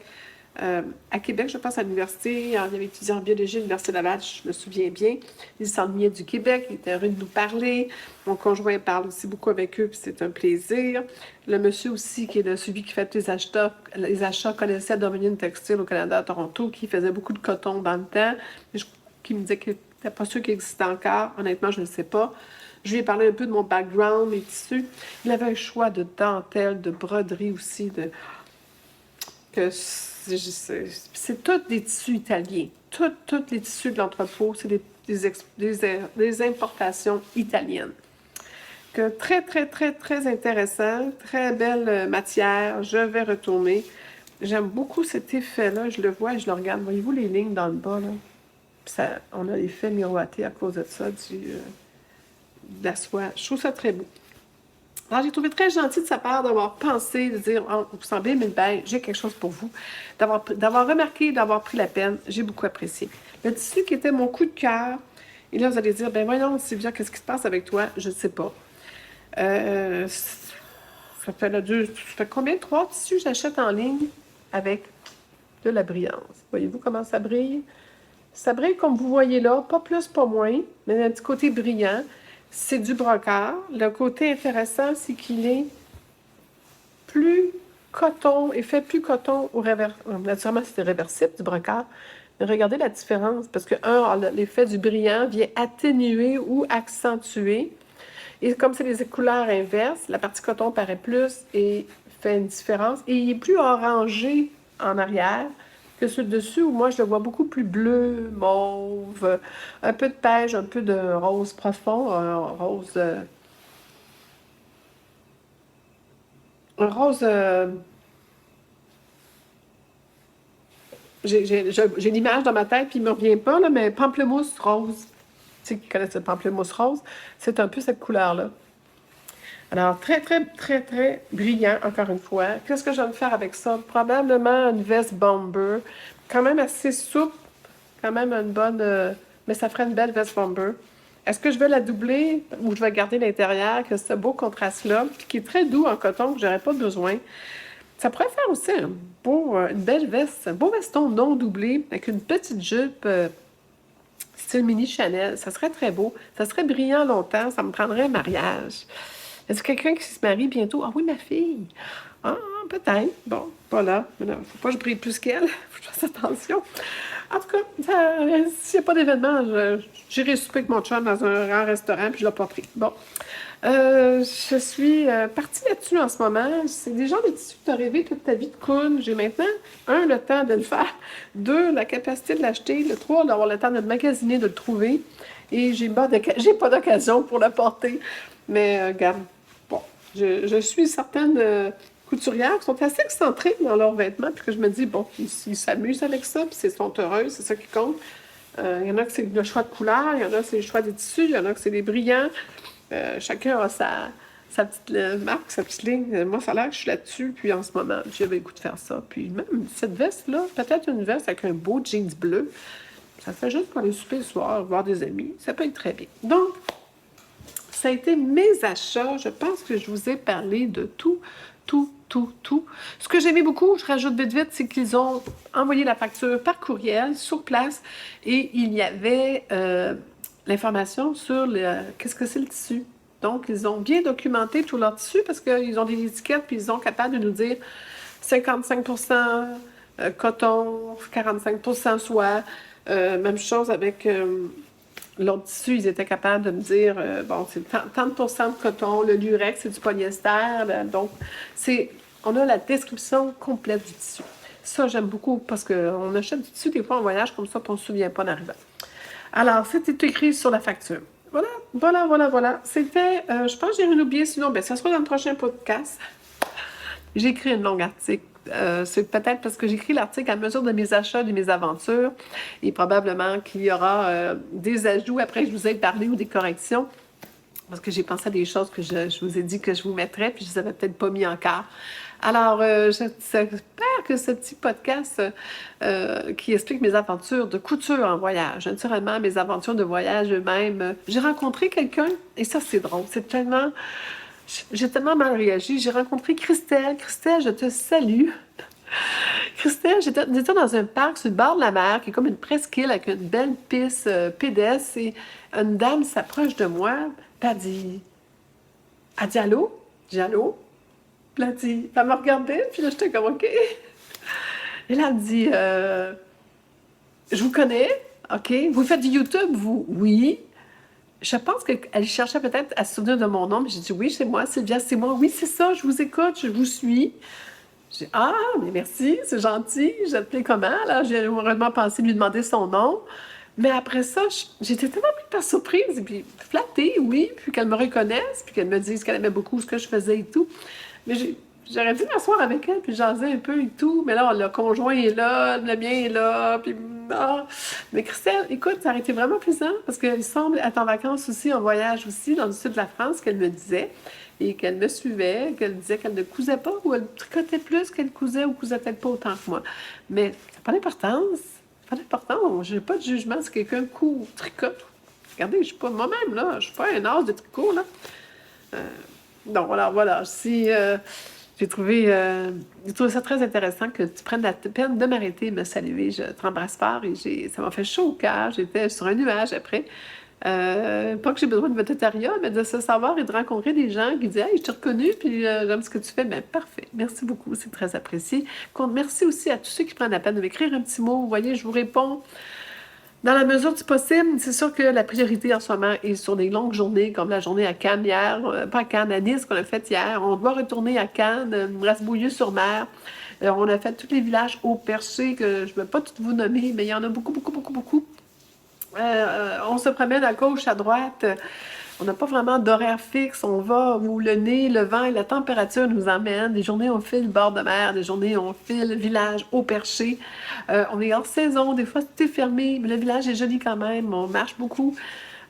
À Québec, je pense à l'université, il avait étudié en biologie à l'Université Laval, je me souviens bien. Il s'ennuyait du Québec, il était heureux de nous parler. Mon conjoint parle aussi beaucoup avec eux, puis c'est un plaisir. Le monsieur aussi, qui est celui qui fait les achats connaissait Dominion Textile au Canada, à Toronto, qui faisait beaucoup de coton dans le temps, qui me disait qu'il n'était pas sûr qu'il existait encore. Honnêtement, je ne sais pas. Je lui ai parlé un peu de mon background, mes tissus. Il avait un choix de dentelle, de broderie aussi, c'est tous des tissus italiens. Tous les tissus de l'entrepôt, c'est des importations italiennes. Très, très, très, très intéressant. Très belle matière. Je vais retourner. J'aime beaucoup cet effet-là. Je le vois et je le regarde. Voyez-vous les lignes dans le bas, là? On a l'effet miroité à cause de ça, de la soie. Je trouve ça très beau. Alors, j'ai trouvé très gentil de sa part d'avoir pensé, de dire, oh, vous semblez mais ben, j'ai quelque chose pour vous. D'avoir remarqué, d'avoir pris la peine. J'ai beaucoup apprécié. Le tissu qui était mon coup de cœur. Et là, vous allez dire, ben voyons, Sylvia, qu'est-ce qui se passe avec toi? Je ne sais pas. Ça fait combien? 3 tissus j'achète en ligne avec de la brillance. Voyez-vous comment ça brille? Ça brille comme vous voyez là, pas plus, pas moins, mais un petit côté brillant. C'est du brocart. Le côté intéressant, c'est qu'il est plus coton, effet plus coton au réversible. Naturellement, c'est réversible du brocart. Mais regardez la différence, parce que l'effet du brillant vient atténuer ou accentuer. Et comme c'est les couleurs inverses, la partie coton paraît plus et fait une différence. Et il est plus orangé en arrière que sur le dessus, où moi, je le vois beaucoup plus bleu, mauve, un peu de beige, un peu de rose profond, un rose... j'ai l'image dans ma tête, puis il ne me revient pas, là, mais pamplemousse rose. Tu sais, qui connaissent le pamplemousse rose, c'est un peu cette couleur-là. Alors, très, très, très, très brillant, encore une fois. Qu'est-ce que je vais me faire avec ça? Probablement une veste bomber. quand même assez souple, quand même une bonne... mais ça ferait une belle veste bomber. Est-ce que je vais la doubler ou je vais garder l'intérieur, que ce beau contraste-là, puis qui est très doux en coton, que j'aurais pas besoin? Ça pourrait faire aussi une belle veste, un beau veston non doublé, avec une petite jupe style mini Chanel. Ça serait très beau. Ça serait brillant longtemps. Ça me prendrait un mariage. Est-ce quelqu'un qui se marie bientôt? Ah oui, ma fille. Ah, peut-être. Bon, voilà. Mais non, faut pas que je brille plus qu'elle. Faut que je fasse attention. En tout cas, s'il n'y a pas d'événement, j'irai souper avec mon chum dans un grand restaurant puis je l'apporterai. Bon. Je suis partie là-dessus en ce moment. C'est des genres de tissus que tu as rêvé toute ta vie de coudre. J'ai maintenant, un, le temps de le faire. Deux, la capacité de l'acheter. Le trois, d'avoir le temps de le magasiner, de le trouver. Et j'ai pas d'occasion pour le porter. Mais regarde, bon, je suis certaines couturières qui sont assez excentriques dans leurs vêtements, puis que je me dis, bon, ils s'amusent avec ça, puis ils sont heureux, c'est ça qui compte. Il y en a que c'est le choix de couleur, il y en a que c'est le choix des tissus, il y en a que c'est des brillants. Chacun a sa petite marque, sa petite ligne. Moi, ça a l'air que je suis là-dessus, puis en ce moment, j'avais le goût de faire ça. Puis même cette veste-là, peut-être une veste avec un beau jeans bleu, ça fait juste pour aller souper le soir, voir des amis. Ça peut être très bien. Donc, ça a été mes achats. Je pense que je vous ai parlé de tout. Ce que j'aimais beaucoup, je rajoute vite vite, c'est qu'ils ont envoyé la facture par courriel sur place et il y avait l'information sur qu'est-ce que c'est le tissu. Donc, ils ont bien documenté tout leur tissu parce qu'ils ont des étiquettes puis ils sont capables de nous dire 55% coton, 45% soie. Même chose avec l'autre tissu, ils étaient capables de me dire, bon, c'est tant de pourcents de coton, le lurex, c'est du polyester. Donc, on a la description complète du tissu. Ça, j'aime beaucoup parce qu'on achète du tissu des fois en voyage comme ça, puis on ne se souvient pas d'arriver. Alors, c'était écrit sur la facture. Voilà. C'était, je pense que j'ai rien oublié, sinon, ben, ça sera dans le prochain podcast. J'ai écrit un long article. C'est peut-être parce que j'écris l'article à mesure de mes achats, de mes aventures, et probablement qu'il y aura des ajouts après que je vous ai parlé ou des corrections, parce que j'ai pensé à des choses que je vous ai dit que je vous mettrais, puis je ne les avais peut-être pas mis encore. Alors, j'espère que ce petit podcast qui explique mes aventures de couture en voyage, naturellement mes aventures de voyage eux-mêmes, j'ai rencontré quelqu'un, et ça c'est drôle, c'est tellement... J'ai tellement mal réagi. J'ai rencontré Christelle. Christelle, je te salue. Christelle, j'étais dans un parc sur le bord de la mer, qui est comme une presqu'île avec une belle piste pédestre. Et une dame s'approche de moi, puis elle dit allô? J'ai dit allô? Puis elle dit, elle m'a regardé, puis là, j'étais comme OK. Et là, elle me dit, je vous connais, OK? Vous faites du YouTube, vous? Oui. Je pense qu'elle cherchait peut-être à se souvenir de mon nom, mais j'ai dit oui, c'est moi, Sylvia, c'est moi. Oui, c'est ça, je vous écoute, je vous suis. J'ai dit ah, mais merci, c'est gentil. J'ai appelé comment? Là, j'ai vraiment pensé lui demander son nom. Mais après ça, j'étais tellement prise par surprise, et puis flattée, oui, puis qu'elle me reconnaisse, puis qu'elle me dise qu'elle aimait beaucoup ce que je faisais et tout. Mais j'aurais dû m'asseoir avec elle, puis jaser un peu et tout. Mais là, le conjoint est là, le mien est là, puis... Ah. Mais Christelle, écoute, ça aurait été vraiment plaisant, parce qu'il semble être en vacances aussi, en voyage aussi, dans le sud de la France, qu'elle me disait, et qu'elle me suivait, qu'elle disait qu'elle ne cousait pas, ou elle tricotait plus qu'elle cousait, ou cousait peut-être pas autant que moi. Mais ça n'a pas d'importance. Pas d'importance. Je n'ai pas de jugement si quelqu'un coud ou tricote. Regardez, je ne suis pas moi-même, là. Je ne suis pas un as de tricot, là. Donc, alors, voilà. Si... j'ai trouvé ça très intéressant que tu prennes la peine de m'arrêter et me saluer. Je t'embrasse fort et ça m'a fait chaud au cœur. J'étais sur un nuage après. Pas que j'ai besoin de végétariat, mais de se savoir et de rencontrer des gens qui disent « Hey, je t'ai reconnu, puis j'aime ce que tu fais. » Ben parfait. Merci beaucoup, c'est très apprécié. Merci aussi à tous ceux qui prennent la peine de m'écrire un petit mot. Vous voyez, je vous réponds dans la mesure du possible. C'est sûr que la priorité en ce moment est sur des longues journées, comme la journée à Cannes hier, pas à Cannes, à Nice qu'on a faite hier. On doit retourner à Cannes, Rasbouilleux-sur-Mer. On a fait tous les villages au perché, que je ne vais pas tout vous nommer, mais il y en a beaucoup. On se promène à gauche, à droite. On n'a pas vraiment d'horaire fixe. On va où le nez, le vent et la température nous emmènent. Des journées, on file bord de mer. Des journées, on file village au perché. On est hors saison. Des fois, tout est fermé. Mais le village est joli quand même. On marche beaucoup.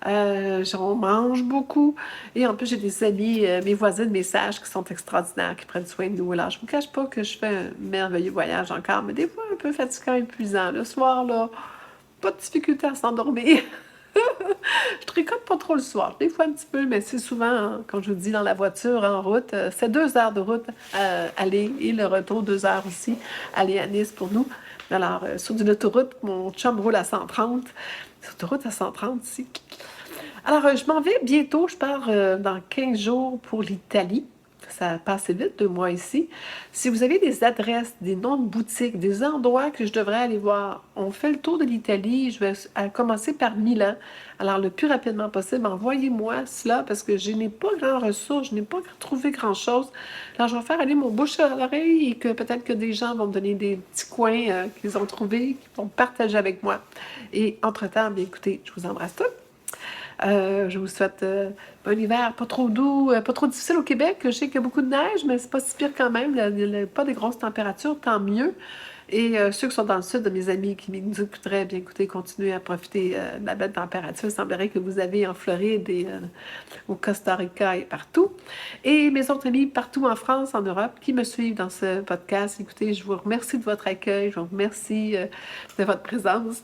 On mange beaucoup. Et en plus, j'ai des amis, mes voisines, mes sages qui sont extraordinaires, qui prennent soin de nous. Alors, je vous cache pas que je fais un merveilleux voyage encore, mais des fois un peu fatigant, épuisant. Le soir, là, pas de difficulté à s'endormir. Je tricote pas trop le soir, des fois un petit peu, mais c'est souvent, hein, quand je vous dis, dans la voiture, en route. C'est 2 heures de route aller et le retour, 2 heures aussi, aller à Nice pour nous. Alors, sur une autoroute, mon chum roule à 130. Sur l'autoroute à 130 ici. Alors, je m'en vais bientôt. Je pars dans 15 jours pour l'Italie. Ça passe vite, 2 mois ici. Si vous avez des adresses, des noms de boutiques, des endroits que je devrais aller voir, on fait le tour de l'Italie. Je vais commencer par Milan. Alors, le plus rapidement possible, envoyez-moi cela parce que je n'ai pas grand ressources, je n'ai pas trouvé grand-chose. Alors, je vais faire aller mon bouche à l'oreille et que peut-être que des gens vont me donner des petits coins qu'ils ont trouvés, qu'ils vont partager avec moi. Et entre-temps, bien écoutez, je vous embrasse tous. Je vous souhaite un hiver pas trop doux, pas trop difficile au Québec. Je sais qu'il y a beaucoup de neige, mais c'est pas si pire quand même. Pas des grosses températures, tant mieux. Et ceux qui sont dans le sud, de mes amis qui nous écouteraient, bien écoutez, continuez à profiter de la belle température. Il semblerait que vous avez en Floride et au Costa Rica et partout. Et mes autres amis partout en France, en Europe, qui me suivent dans ce podcast, écoutez, je vous remercie de votre accueil, je vous remercie de votre présence.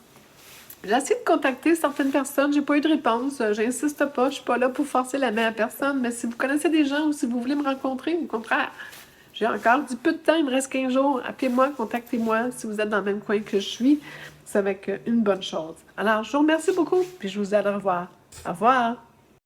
J'ai essayé de contacter certaines personnes, j'ai pas eu de réponse, j'insiste pas, je suis pas là pour forcer la main à personne, mais si vous connaissez des gens ou si vous voulez me rencontrer, au contraire, j'ai encore du peu de temps, il me reste 15 jours, appelez-moi, contactez-moi si vous êtes dans le même coin que je suis, c'est avec une bonne chose. Alors, je vous remercie beaucoup, puis je vous dis à au revoir. Au revoir!